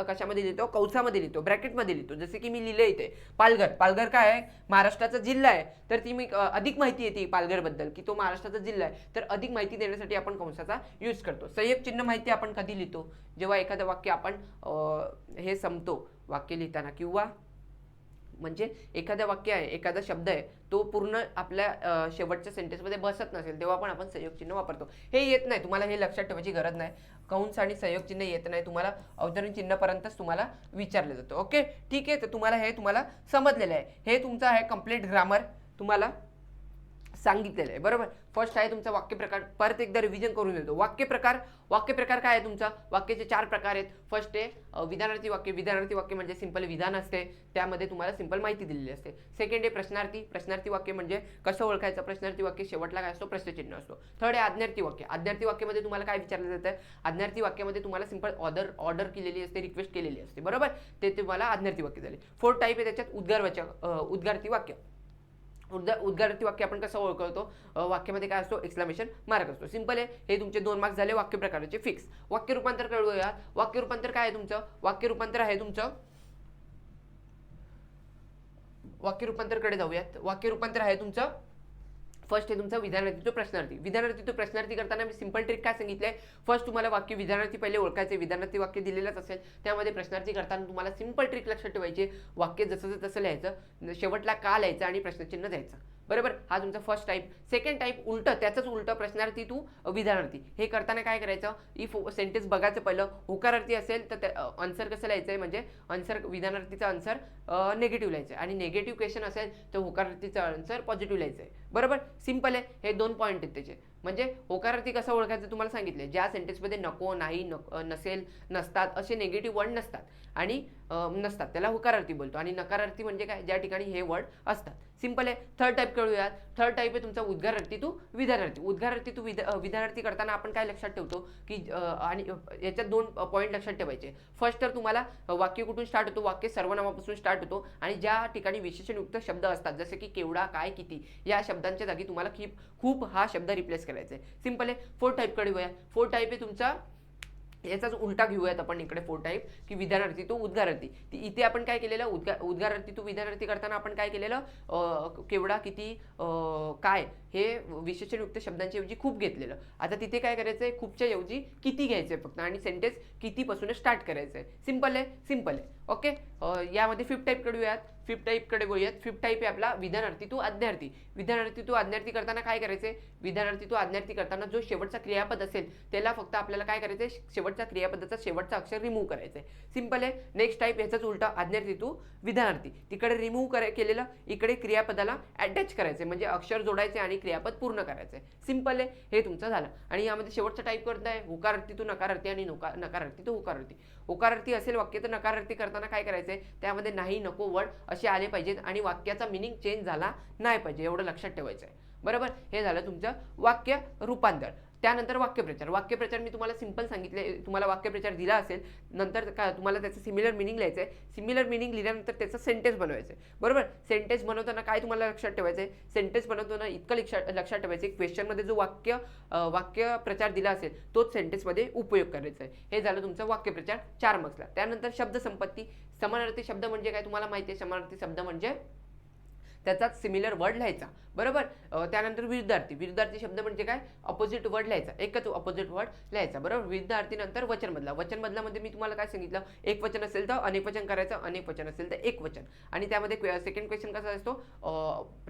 कशामध्ये लिहितो, कंसामध्ये लिहितो, ब्रॅकेटमध्ये लिहितो. जसे की मी लिहिले इथे पालघर काय आहे, महाराष्ट्राचा जिल्हा आहे, तर ती मी अधिक माहिती येते पालघरबद्दल की तो महाराष्ट्राचा जिल्हा आहे, तर अधिक माहिती देण्यासाठी आपण कंसाचा यूज करतो. संयोग चिन्ह माहिती आपण कधी लिहितो, जेव्हा एखादं वाक्य आपण हे संपतो वाक्य लिहिताना, किंवा म्हणजे एखादं वाक्य आहे, एखादा शब्द आहे, तो पूर्ण आपल्या शेवटच्या सेंटेन्समध्ये बसत नसेल, तेव्हा पण आपण संयोग चिन्ह वापरतो. हे येत नाही तुम्हाला, हे लक्षात ठेवायची गरज नाही, कंस आणि संयोग चिन्ह येत नाही तुम्हाला, अवतरण चिन्हापर्यंतच तुम्हाला विचारलं जातं. ओके, ठीक आहे. तर तुम्हाला समजलेलं आहे. हे तुमचं आहे कंप्लीट ग्रामर, तुम्हाला सांगितलेलं आहे, बरोबर. फर्स्ट आहे तुमचा वाक्यप्रकार, परत एकदा रिव्हिजन करून देतो. वाक्यप्रकार काय आहे तुमचा, वाक्याचे 4 प्रकार आहेत. फर्स्ट आहे विधानार्थी वाक्य म्हणजे सिंपल विधान असते, त्यामध्ये तुम्हाला सिंपल माहिती दिलेली असते. सेकंड आहे प्रश्नार्थी वाक्य म्हणजे कसं ओळखायचं, प्रश्नार्थी वाक्य शेवटला काय असतो, प्रश्नचिन्ह असतो. थर्ड आहे आज्ञार्थी वाक्यामध्ये तुम्हाला काय विचारलं जातं, आज्ञार्थी वाक्यामध्ये तुम्हाला सिंपल ऑर्डर केलेली असते, रिक्वेस्ट केलेली असते, बरोबर, ते तुम्हाला आज्ञार्थी वाक्य झाले. फोर्थ टाईप आहे त्याच्यात उद्गार्थी वाक्य. उद्गारार्थी वाक्य आपण कसं ओळखतो, वाक्यामध्ये काय असतो, एक्सक्लेमेशन मार्क असतो. सिंपल आहे. हे तुमचे 2 मार्क्स झाले वाक्य प्रकाराचे फिक्स. वाक्य रूपांतर करूया. वाक्य रूपांतर काय आहे तुमचं, वाक्य रूपांतरकडे जाऊयात. वाक्य रूपांतर आहे तुमचं, फर्स्ट आहे तुमचा विधानार्थी तो प्रश्नार्थी करताना मी सिंपल ट्रिक काय सांगितलंय, फर्स्ट तुम्हाला वाक्य विधानार्थी पहिले ओळखायचे, विधानार्थी वाक्य दिलेलंच असेल, त्यामध्ये प्रश्नार्थी करताना तुम्हाला सिंपल ट्रिक लक्षात ठेवायची, वाक्य जसं तसं लिहायचं, शेवटला का लिहायचं आणि प्रश्नचिन्ह द्यायचं, बरोबर. हा तुमचा फर्स्ट टाईप. सेकंड टाईप त्याचंच उलटं, प्रश्नार्थी टू विधानार्थी. हे करताना काय करायचं, इफ सेंटेन्स बघायचं पहिलं, होकारार्थी असेल तर आन्सर कसं लिहायचं आहे, म्हणजे आन्सर विधानार्थीचा आन्सर निगेटिव्ह लिहायचं आहे, आणि निगेटिव्ह क्वेश्चन असेल तर होकारार्थीचा आन्सर पॉझिटिव्ह लिहायचं आहे, बरोबर. सिंपल आहे. हे 2 पॉईंट आहेत त्याचे. म्हणजे होकारार्थी कसं ओळखायचं तुम्हाला सांगितले, ज्या सेंटेन्समध्ये नको, नाही, नसेल, नसतात असे निगेटिव्ह वर्ड नसतात आणि नसतात त्याला होकारार्थी बोलतो, आणि नकारार्थी म्हणजे काय, ज्या ठिकाणी हे वर्ड असतात. सिंपल आहे. थर्ड टाईप करूयात. थर्ड टाईप आहे तुमचा उद्गारार्थी टू विधानार्थी करताना आपण काय लक्षात ठेवतो की आणि याच्यात 2 पॉईंट लक्षात ठेवायचे. फर्स्ट तर तुम्हाला वाक्य कुठून स्टार्ट होतो, वाक्य सर्वनामापासून स्टार्ट होतो, आणि ज्या ठिकाणी विशेषणयुक्त शब्द असतात, जसे की केवढा, काय, किती, या शब्दांच्या जागी तुम्हाला खूप हा शब्द रिप्लेस करायचा आहे. सिंपल आहे. फोर्थ टाईपकडे वळूया. फोर्थ टाईप आहे तुमचा, याचाच उलटा घेऊयात आपण इकडे फोर्थ टाईप, की विधानार्थी तो उद्गारार्थी. इथे आपण काय केलेलं, उद्गारार्थी तो विधानार्थी करताना आपण काय केलेलं, केवढा, किती, काय हे विशेषणयुक्त शब्दांच्या ऐवजी खूप घेतलेलं. आता तिथे काय करायचं आहे, खूपच्या ऐवजी किती घ्यायचं आहे फक्त, आणि सेंटेन्स कितीपासून स्टार्ट करायचं आहे. सिंपल आहे. ओके. यामध्ये फिफ्थ टाईपकडे बोलूयात. फिफ्थ टाईप आहे आपला विधानार्थी टू आज्ञार्थी करताना काय करायचंय, विधानार्थी टू आज्ञार्थी करताना जो शेवटचा क्रियापद असेल त्याला फक्त आपल्याला काय करायचंय, शेवटच्या क्रियापदाचा शेवटचा अक्षर रिमूव्ह करायचंय. सिंपल आहे. नेक्स्ट टाईप याचाच उलटा, आज्ञार्थी टू विधानार्थी, तिकडे रिमूव्ह केलेलं, इकडे क्रियापदाला अटॅच करायचंय, म्हणजे अक्षर जोडायचे आणि क्रियापद पूर्ण करायचंय. सिंपल आहे. हे तुमचं झालं. आणि यामध्ये शेवटचा टाईप करताय होकारार्थी टू नकारार्थी आणि नकारार्थी टू होकारार्थी. होकारार्थी असेल वाक्य तर नकारार्थी करताना काय करायचंय, त्यामध्ये नाही, नको वर्ड असे आले पाहिजेत आणि वाक्याचा मिनिंग चेंज झाला नाही पाहिजे, एवढं लक्षात ठेवायचं आहे, बरोबर. हे झालं तुमचं वाक्य रूपांतर. त्यानंतर वाक्यप्रचार. वाक्यप्रचार मी तुम्हाला सिंपल सांगितले, तुम्हाला वाक्यप्रचार दिला असेल, नंतर काय तुम्हाला त्याचं सिमिलर मिनिंग लिहायचं आहे. सिमिलर मिनिंग लिहिल्यानंतर त्याचं सेंटेन्स बनवायचं आहे, बरोबर. सेंटेन्स बनवताना काय तुम्हाला लक्षात ठेवायचं आहे, सेंटेन्स बनवताना इतकं लक्षात ठेवायचं आहे, क्वेश्चनमध्ये जो वाक्यप्रचार दिला असेल तोच सेंटेन्समध्ये उपयोग करायचा आहे. हे झालं तुमचं वाक्यप्रचार 4 मार्क्सला. त्यानंतर शब्दसंपत्ती. समानार्थी शब्द म्हणजे काय तुम्हाला माहिती आहे, समानार्थी शब्द म्हणजे त्याचाच सिमिलर वर्ड लिहायचा, बरोबर. त्यानंतर विरुद्धार्थी. विरुद्धार्थी शब्द म्हणजे काय, अपोजिट वर्ड लिहायचा, एकच अपोजिट वर्ड लिहायचा, बरोबर. विरुद्धार्थी नंतर वचनबदला. वचनबदलामध्ये मी तुम्हाला काय सांगितलं, एक वचन असेल तर अनेक वचन करायचं, अनेक वचन असेल तर एक वचन. आणि त्यामध्ये सेकंड क्वेश्चन कसा असतो,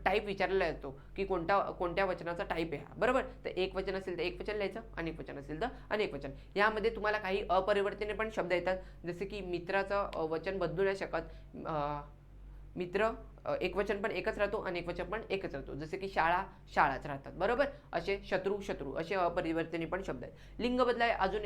टाईप विचारलेला असतो की कोणत्या वचनाचा टाईप आहे, बरोबर. तर एक वचन असेल तर एक वचन लिहायचं, अनेक वचन असेल तर अनेक वचन. यामध्ये तुम्हाला काही अपरिवर्तनीय पण शब्द येतात, जसे की मित्राचं वचन बदलू नाही शकत. मित्र एक वचन पण एकच राहतो, अनेक वचन पण एकच राहतो, जसे की शाळा शाळाच राहतात, बरोबर. असे शत्रू शत्रू असे अपरिवर्तनीय पण शब्द आहेत. लिंग बदला अजून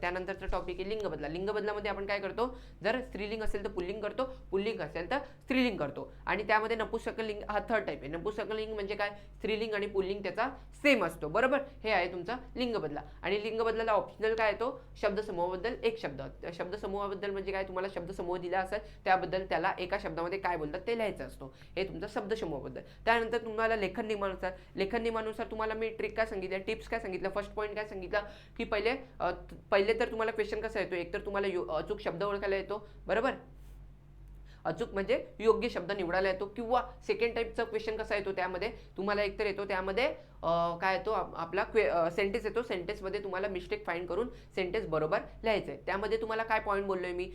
त्यानंतरचा टॉपिक आहे लिंग बदला. लिंग बदलामध्ये आपण काय करतो, जर स्त्रीलिंग असेल तर पुल्लिंग करतो, पुल्लिंग असेल तर स्त्रीलिंग करतो. आणि त्यामध्ये नपुंसकलिंग हा थर्ड टाईप आहे. नपुंसकलिंग म्हणजे काय, स्त्रीलिंग आणि पुल्लिंग त्याचा सेम असतो, बरोबर. हे आहे तुमचा लिंग बदला. आणि लिंग बदलाला ऑप्शनल काय येतो, शब्दसमूहाबद्दल एक शब्द. शब्दसमूहाबद्दल म्हणजे काय, तुम्हाला शब्दसमूह दिला असेल त्याबद्दल त्याला एका शब्दामध्ये काय बोलतात ते लिहायचं असतो. हे तुमचं शब्दसमूहाबद्दल. त्यानंतर तुम्हाला लेखन नियमानुसार तुम्हाला मी ट्रिक काय सांगितलं, टिप्स काय सांगितलं, फर्स्ट पॉईंट काय सांगितलं की पहिले तर तुम्हाला क्वेश्चन कसा येतो, एक तर तुम्हाला अचूक शब्द ओळखायला येतो, बरोबर. अचूक म्हणजे योग्य शब्द निवडायला येतो. किंवा सेकंड टाईपचा क्वेश्चन कसा येतो, त्यामध्ये तुम्हाला एकतर येतो त्यामध्ये काय येतो आपला सेंटेन्स येतो. सेंटेन्समध्ये तुम्हाला मिस्टेक फाइंड करून सेंटेन्स बरोबर लिहायचं आहे. त्यामध्ये तुम्हाला काय पॉईंट बोललोय मी,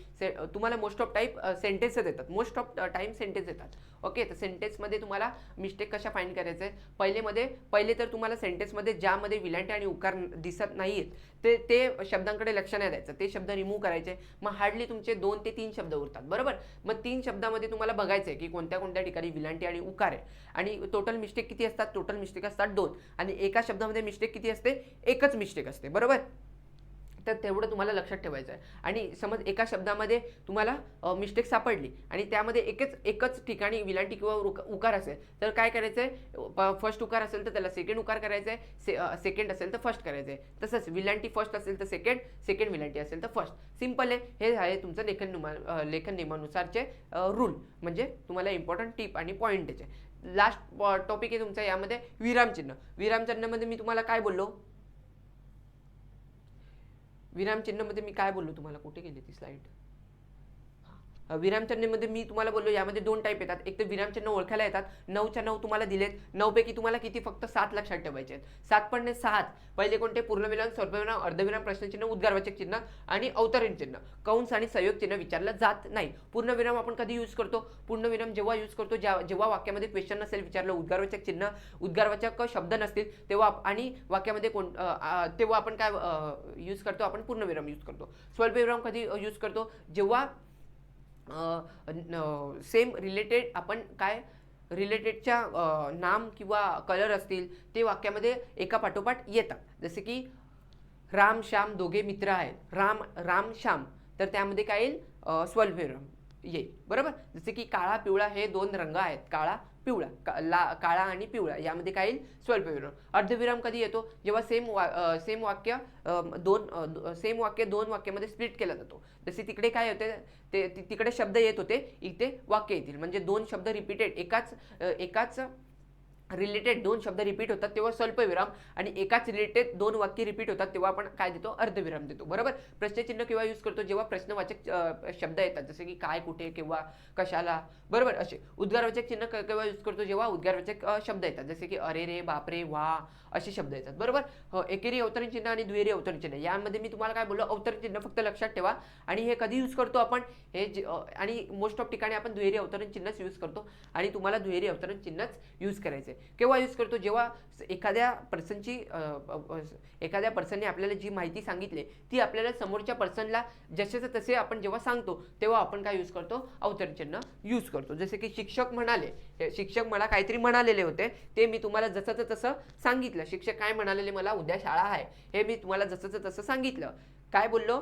तुम्हाला मोस्ट ऑफ टाईप सेंटेन्सेस येतात, मोस्ट ऑफ टाइम सेंटेन्स येतात, ओके. तर सेंटेन्समध्ये तुम्हाला मिस्टेक कशा फाइंड करायचं आहे, पहिले तर तुम्हाला सेंटेन्समध्ये ज्यामध्ये विलांटी आणि उकार दिसत नाहीत ते शब्दांकडे लक्ष नाही द्यायचं, ते शब्द रिमूव्ह करायचे. मग हार्डली तुमचे 2 ते 3 शब्द उरतात, बरोबर. मग 3 शब्दामध्ये तुम्हाला बघायचं आहे की कोणत्या ठिकाणी विलांटी आणि उकार आहे. आणि टोटल मिस्टेक किती असतात, टोटल मिस्टेक असतात 2. आणि एका शब्दामध्ये मिस्टेक किती असते, एकच मिस्टेक असते, बरोबर. तर तेवढं तुम्हाला लक्षात ठेवायचं आहे. आणि समज एका शब्दामध्ये तुम्हाला मिस्टेक सापडली आणि त्यामध्ये एकच ठिकाणी विलांटी किंवा उकार असेल तर काय करायचं आहे, फर्स्ट उकार असेल तर त्याला सेकंड उकार करायचं आहे, सेकंड असेल तर फर्स्ट करायचं आहे. तसंच विलांटी फर्स्ट असेल तर सेकंड विलांटी असेल तर फर्स्ट. सिंपल आहे. हे आहे तुमचं लेखन नियमानुसारचे रूल, म्हणजे तुम्हाला इम्पॉर्टंट टिप आणि पॉईंट त्याचे. लास्ट टॉपिक आहे तुमचा यामध्ये विरामचिन्ह. विरामचिन्हामध्ये मी तुम्हाला काय बोललो, विरामचिन्हामध्ये मी काय बोललो तुम्हाला, कुठे गेली ती स्लाइड. विरामचिन्हामध्ये मी तुम्हाला बोललो यामध्ये 2 टाईप येतात. एक तर विरामचिन्ह ओळखायला येतात, 9च्या 9 तुम्हाला दिलेत, 9 पैकी तुम्हाला किती फक्त 7 लक्षात ठेवायचे आहेत. 7 पण 7. पहिले कोणते, पूर्णविराम, स्वल्पविराम, अर्धविराम, प्रश्नचिन्ह, उद्गारवाचक चिन्ह आणि अवतरण चिन्ह, कंस आणि संयोग चिन्ह विचारलं जात नाही. पूर्णविराम आपण कधी यूज करतो, पूर्णविराम जेव्हा यूज करतो जेव्हा वाक्यामध्ये क्वेश्चन नसेल विचारलं, उद्गारवाचक चिन्ह, उद्गारवाचक शब्द नसतील तेव्हा, आणि वाक्यामध्ये तेव्हा आपण काय यूज करतो, आपण पूर्णविराम यूज करतो. स्वल्पविराम कधी यूज करतो, जेव्हा सेम रिलेटेड आपण काय रिलेटेडच्या नाम किंवा कलर असतील ते वाक्यामध्ये एका पाठोपाठ येतात. जसे की राम श्याम दोघे मित्र आहेत, राम श्याम, तर त्यामध्ये काय येईल, स्वल्पविराम येईल, बरोबर. जसे की काळा पिवळा हे 2 रंग आहेत, काळा पिवळा, काळा आणि पिवळा, यामध्ये काय येईल, स्वल्पविराम. अर्धविराम कधी येतो, जेव्हा सेम वाक्य 2 वाक्यामध्ये स्प्लिट केला जातो. जसे तिकडे काय होते, तिकडे शब्द येत होते, इथे वाक्य येतील, म्हणजे 2 शब्द रिपीटेड एकाच रिलेटेड 2 शब्द रिपीट होतात तेव्हा स्वल्पविराम, आणि एकाच रिलेटेड 2 वाक्य रिपीट होतात तेव्हा आपण काय देतो, अर्धविराम देतो, बरोबर. प्रश्नचिन्ह केव्हा यूज करतो, जेव्हा प्रश्नवाचक शब्द येतात, जसे की काय, कुठे, केव्हा, कशाला, बरोबर. असे उद्गारवाचक चिन्ह केव्हा यूज करतो, जेव्हा उद्गारवाचक शब्द येतात, जसे की अरे रे, बापरे, वा, असे शब्द येतात, बरोबर. एकेरी अवतरण चिन्ह आणि दुहेरी अवतरण चिन्ह, यामध्ये मी तुम्हाला काय बोललो, अवतरण चिन्ह फक्त लक्षात ठेवा. आणि हे कधी यूज करतो आपण, आणि मोस्ट ऑफ ठिकाणी आपण दुहेरी अवतरण चिन्हच यूज करतो, आणि तुम्हाला दुहेरी अवतरण चिन्हच यूज करायचे. केव्हा यूज करतो, जेव्हा एखाद्या पर्सनने आपल्याला जी माहिती सांगितली ती आपल्याला समोरच्या पर्सनला जसेच तसे आपण जेव्हा सांगतो तेव्हा आपण काय यूज करतो, अवतरण चिन्ह यूज करतो. जसे की शिक्षक मला काहीतरी म्हणालेले होते, ते मी तुम्हाला जसंच तसं सांगितलं. शिक्षक काय म्हणालेले, मला उद्या शाळा आहे, हे मी तुम्हाला जसंच तसं सांगितलं. काय बोललो,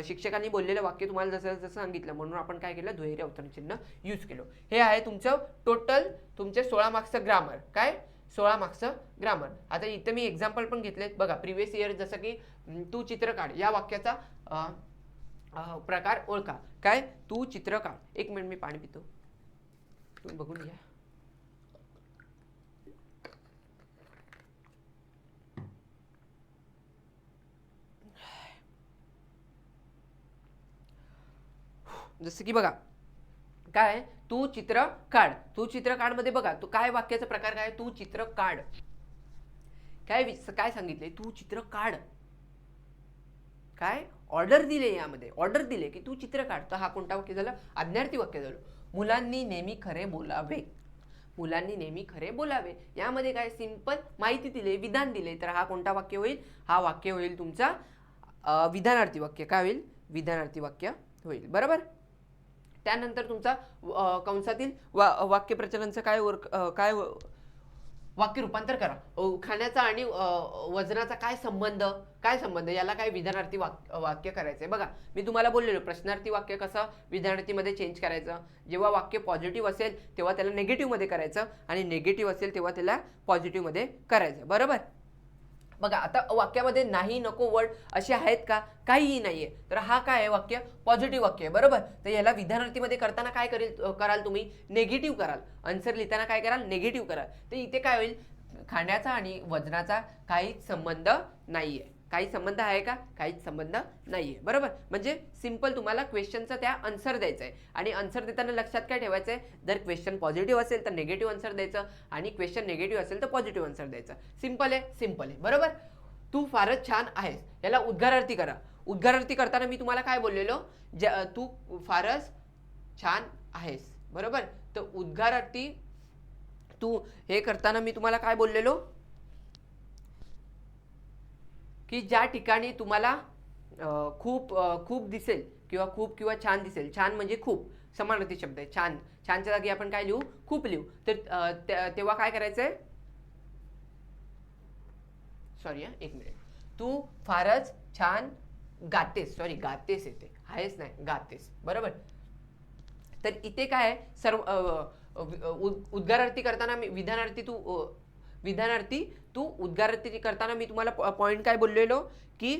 शिक्षकांनी बोललेलं वाक्य तुम्हाला जसं सांगितलं, म्हणून आपण काय केलं, दुहेरी अवतरण चिन्ह यूज केलं. हे आहे तुमचं टोटल तुमचे 16 मार्क्सचं ग्रामर. काय 16 मार्क्सचं ग्रामर. आता इथे मी एक्झाम्पल पण घेतले बघा, प्रिव्हियस इयर, जसं की तू चित्र काढ या वाक्याचा प्रकार ओळखा. काय? तू चित्र काढ. एक मिनिट मी पाणी पितो, तुम्ही बघून घ्या. जसं की बघा काय, तू चित्र काढ. तू चित्र काढ मध्ये बघा तू काय वाक्याचा प्रकार काय, तू चित्र काढ. काय सांगितले, तू चित्र काढ. काय ऑर्डर दिले, यामध्ये ऑर्डर दिले की तू चित्र काढ. तर हा कोणता वाक्य झालं? आज्ञार्थी वाक्य झालं. मुलांनी नेहमी खरे बोलावे. मुलांनी नेहमी खरे बोलावे यामध्ये काय सिंपल माहिती दिले, विधान दिले. तर हा कोणता वाक्य होईल? हा वाक्य होईल तुमचा विधानार्थी वाक्य. काय होईल? विधानार्थी वाक्य होईल. बरोबर. त्यानंतर तुमचा कंसातील वाक्यप्रचलनचं काय वाक्य रूपांतर करा. खाण्याचा आणि वजनाचा काय संबंध? काय संबंध? याला काय विधानार्थी वाक्य करायचंय. बघा मी तुम्हाला बोललेलो प्रश्नार्थी वाक्य कसं विधानार्थीमध्ये चेंज करायचं. जेव्हा वाक्य पॉझिटिव्ह असेल तेव्हा त्याला नेगेटिव्हमध्ये करायचं आणि नेगेटिव्ह असेल तेव्हा त्याला पॉझिटिव्हमध्ये करायचं. बरोबर. बघा आता वाक्यामध्ये नाही नको वर्ड असे आहेत का? काहीही नाहीये. तर हा काय आहे? वाक्य पॉझिटिव्ह वाक्य आहे. बरोबर. तर याला विधानार्थीमध्ये करताना काय कराल तुम्ही? नेगेटिव्ह कराल. आन्सर लिहिताना काय कराल? नेगेटिव्ह कराल. तर इथे काय होईल? खाण्याचा आणि वजनाचा काहीच संबंध नाहीये. काही संबंध आहे का? काहीच संबंध नाहीये. बरोबर. म्हणजे सिंपल तुम्हाला क्वेश्चनचा त्या आन्सर द्यायचा आहे आणि आन्सर देताना लक्षात काय ठेवायचं आहे? जर क्वेश्चन पॉझिटिव्ह असेल तर निगेटिव्ह आन्सर द्यायचं आणि क्वेश्चन निगेटिव्ह असेल तर पॉझिटिव्ह आन्सर द्यायचं. सिंपल आहे, सिंपल आहे. बरोबर. तू फारच छान आहेस याला उद्गारार्थी करा. उद्गारार्थी करताना मी तुम्हाला काय बोललेलो? तू फारच छान आहेस. बरोबर. तर उद्गारार्थी तू हे करताना मी तुम्हाला काय बोललेलो की ज्या ठिकाणी तुम्हाला खूप दिसेल किंवा छान दिसेल. छान म्हणजे खूप समानार्थी शब्द आहे. छान, छानच्या जागी आपण काय लिहू? खूप लिहू. तर तेव्हा काय करायचंय? सॉरी एक मिनिट. तू फारच छान गातेस. सॉरी गातेस येते, आहेस नाही, गातेस. बरोबर. तर इथे काय आहे? सर्व उद्गारार्थी करताना मी विधानार्थी तू उद्गारार्थी करताना मी तुम्हाला पॉइंट काय बोललेलो की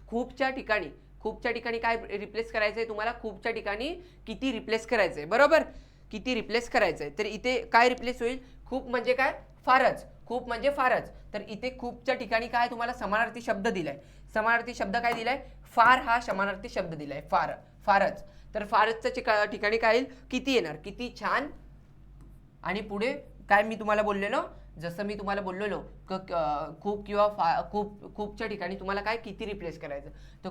खूपच्या ठिकाणी काय रिप्लेस करायचंय तुम्हाला? खूपच्या ठिकाणी किती रिप्लेस करायचंय. बरोबर. किती रिप्लेस करायचंय. तर इथे काय रिप्लेस होईल? खूप म्हणजे काय? फारच. खूप म्हणजे फारच. तर इथे खूपच्या ठिकाणी काय तुम्हाला समानार्थी शब्द दिलाय. समानार्थी शब्द काय दिलाय? फार हा समानार्थी शब्द दिलाय. फारच. तर फारचच्या ठिकाणी काय येईल? किती येणार? किती छान. आणि पुढे काय मी तुम्हाला बोललेलो? जसं मी तुम्हाला बोललेलो खूपच्या ठिकाणी तुम्हाला काय किती रिप्लेस करायचं. तर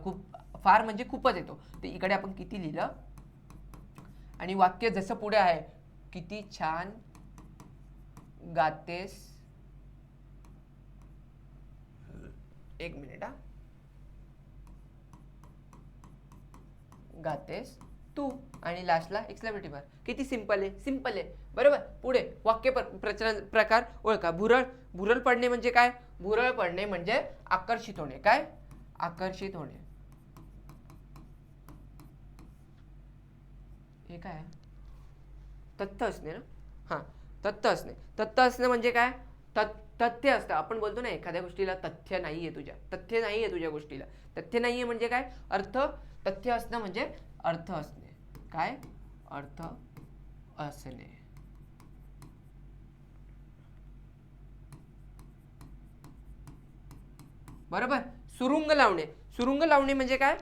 खूप फार म्हणजे खूपच येतो. तर इकडे आपण किती लिहिलं आणि वाक्य जसं पुढे आहे किती छान गातेस. एक मिनिट हा. गातेस तू आणि लास्टला एक्सक्लेमेटिव्ह मार्क. किती सिंपल आहे, सिंपल आहे. बरोबर. पुढे वाक्य प्रचलन प्रकार ओळखा. भुरळ पडणे म्हणजे काय? भुरळ पडणे म्हणजे आकर्षित होणे. काय? आकर्षित होणे. हे काय? तथ्य असणे ना. हा, तथ्य असणे. तथ्य असणे म्हणजे काय? तथ्य असतं. आपण बोलतो ना एखाद्या गोष्टीला तथ्य नाहीये तुझ्या गोष्टीला. तथ्य नाहीये म्हणजे काय? अर्थ. तथ्य असणं म्हणजे अर्थ असणे. काय? अर्थ असणे. बरोबर. सुरुंग लावणे म्हणजे काय?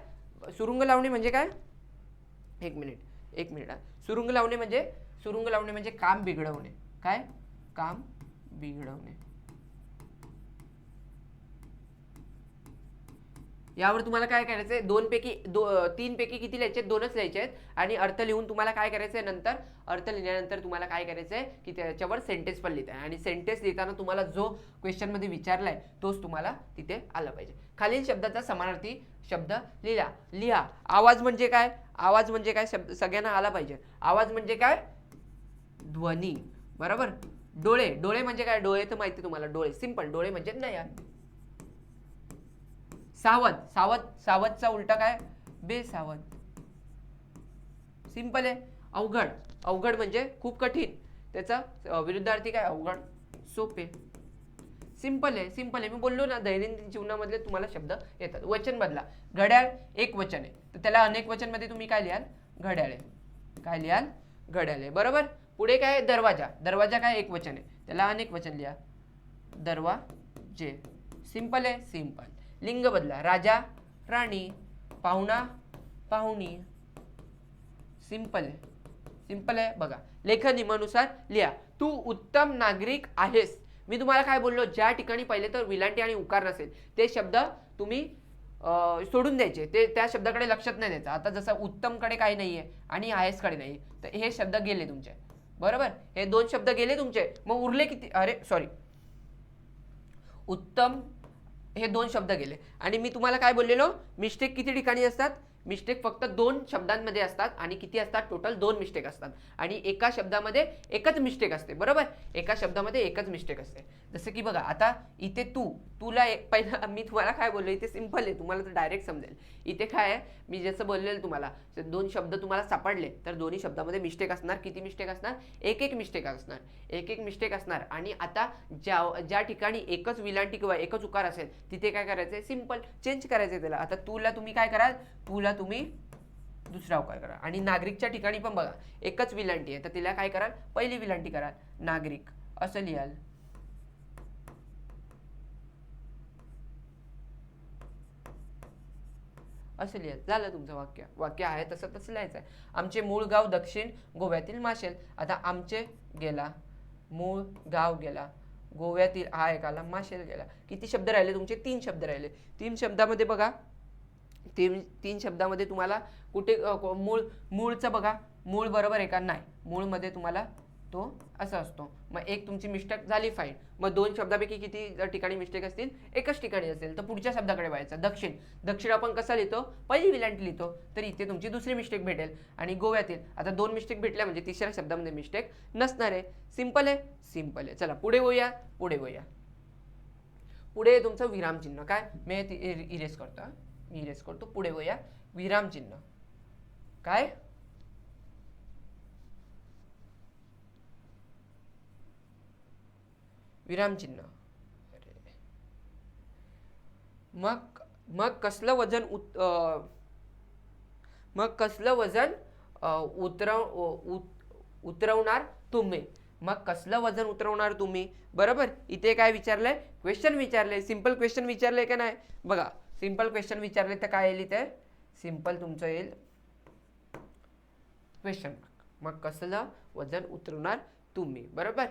एक मिनिट. सुरुंग लावणे म्हणजे काम बिघडवणे. काय? काम बिघडवणे. यावर तुम्हाला काय करायचंय? तीन पैकी किती लिहायचे? 2च लिहायचे आहेत. आणि अर्थ लिहून तुम्हाला काय करायचंय? नंतर अर्थ लिहिल्यानंतर तुम्हाला काय करायचंय की त्याच्यावर सेंटेन्स पण लिहिताय आणि सेंटेन्स लिहिताना तुम्हाला जो क्वेश्चन मध्ये विचारलाय तोच तुम्हाला तिथे आला पाहिजे. खालील शब्दाचा समानार्थी शब्द लिहा. आवाज म्हणजे काय? शब्द सगळ्यांना आला पाहिजे. आवाज म्हणजे काय? ध्वनी. बरोबर. डोळे म्हणजे काय? डोळे तर माहिती तुम्हाला. डोळे सिंपल. डोळे म्हणजे नयन. सावधचा उलटा काय? बेसावध. सिंपल आहे. अवघड म्हणजे खूप कठीण त्याचा विरुद्धार्थी काय अवघड, सोपे. सिंपल आहे, सिंपल आहे. मी बोललो ना दैनंदिन जीवनामधले तुम्हाला शब्द येतात. वचन बदला. घड्याळ एक वचन आहे तर त्याला अनेक वचन मध्ये तुम्ही काय लिहाल, घड्याळ आहे. काय लिहाल, घड्याळ आहे. बरोबर. पुढे काय आहे, दरवाजा. दरवाजा काय एक वचन आहे त्याला अनेक वचन लिहा, दरवाजे. सिंपल आहे, सिंपल. लिंग बदला. राजा राणी, पाहुणा पाहुणी. सिंपल आहे, सिंपल आहे. बघा लेखन नियमानुसार लिहा. तू उत्तम नागरिक आहेस. मी तुम्हाला काय बोललो, ज्या ठिकाणी पहिले तर विलांटी आणि उकार नसेल ते शब्द तुम्ही सोडून द्यायचे, ते त्या शब्दाकडे लक्षात नाही द्यायचं. आता जसं उत्तमकडे काही नाहीये आणि आहेसकडे नाही, तर हे शब्द गेले तुमचे. बरोबर, हे दोन शब्द गेले तुमचे. मग उरले किती, अरे सॉरी, उत्तम हे दोन शब्द गेले. आणि मी तुम्हाला काय बोललेलो, मिस्टेक किती ठिकाणी असतात, मिस्टेक फक्त दोन शब्दांमध्ये असतात. आणि किती असतात, टोटल दोन मिस्टेक असतात. आणि एका शब्दामध्ये एकच मिस्टेक असते. बरोबर, एका शब्दामध्ये एकच मिस्टेक असते. जसं की बघा आता इथे तुला पहिला मी तुम्हाला काय बोललो, इथे सिंपल आहे, तुम्हाला तर डायरेक्ट समजेल. इथे काय आहे, मी जसं बोललेलं तुम्हाला, दोन शब्द तुम्हाला सापडले तर दोन्ही शब्दामध्ये मिस्टेक असणार. किती मिस्टेक असणार, एक एक मिस्टेक असणार, एक एक मिस्टेक असणार. आणि आता ज्या ठिकाणी एकच विलांटी किंवा एकच उकार असेल तिथे काय करायचंय, सिंपल चेंज करायचंय त्याला. आता तुला तुम्ही काय कराल, तुला तुम्ही दुसरा उकार करा. आणि नागरिकच्या ठिकाणी पण बघा एकच विलांटी आहे तर तिला काय कराल, पहिली विलांटी कराल, नागरिक असं लिहाल. असं लिहायचं, झालं तुमचं वाक्य. वाक्य आहे तसं तसं लिहायचं आहे. आमचे मूळ गाव दक्षिण गोव्यातील माशेल. आता आमचे गेला, मूळ गाव गेला, गोव्यातील हा एक आला, माशेल गेला. किती शब्द राहिले तुमचे, तीन शब्द राहिले. तीन शब्दामध्ये बघा, तीन शब्दामध्ये तुम्हाला कुठे मूळचं बघा, मूळ बरोबर आहे का, नाही. मूळमध्ये तुम्हाला तो असा असतो. मग एक तुमची मिस्टेक झाली, फाईन. मग दोन शब्दापैकी किती ठिकाणी मिस्टेक असतील, एकच ठिकाणी असेल तर पुढच्या शब्दाकडे वळायचं. दक्षिण, दक्षिण आपण कसं लिहितो, पहिली विलांटी लिहितो, तर इथे तुमची दुसरी मिस्टेक भेटेल. आणि गोव्यातील आता दोन मिस्टेक भेटल्या म्हणजे तिसऱ्या शब्दामध्ये मिस्टेक नसणार आहे. सिंपल आहे, सिंपल आहे. चला पुढे वळूया, पुढे वळूया. पुढे तुमचं विरामचिन्ह. काय, मी इरेज करतो, इरेज करतो. पुढे वळूया, विरामचिन्ह. काय, विरामचिन्ह. मग कसलं वजन मग कसलं वजन उतरवणार तुम्ही. मग कसलं वजन उतरवणार तुम्ही. बरोबर, इथे काय विचारलंय, क्वेश्चन विचारलंय, सिंपल क्वेश्चन विचारलंय का नाही. बघा सिंपल क्वेश्चन विचारले तर काय येईल इथे, सिंपल तुमचं येईल क्वेश्चन. मग कसलं वजन उतरवणार तुम्ही. बरोबर,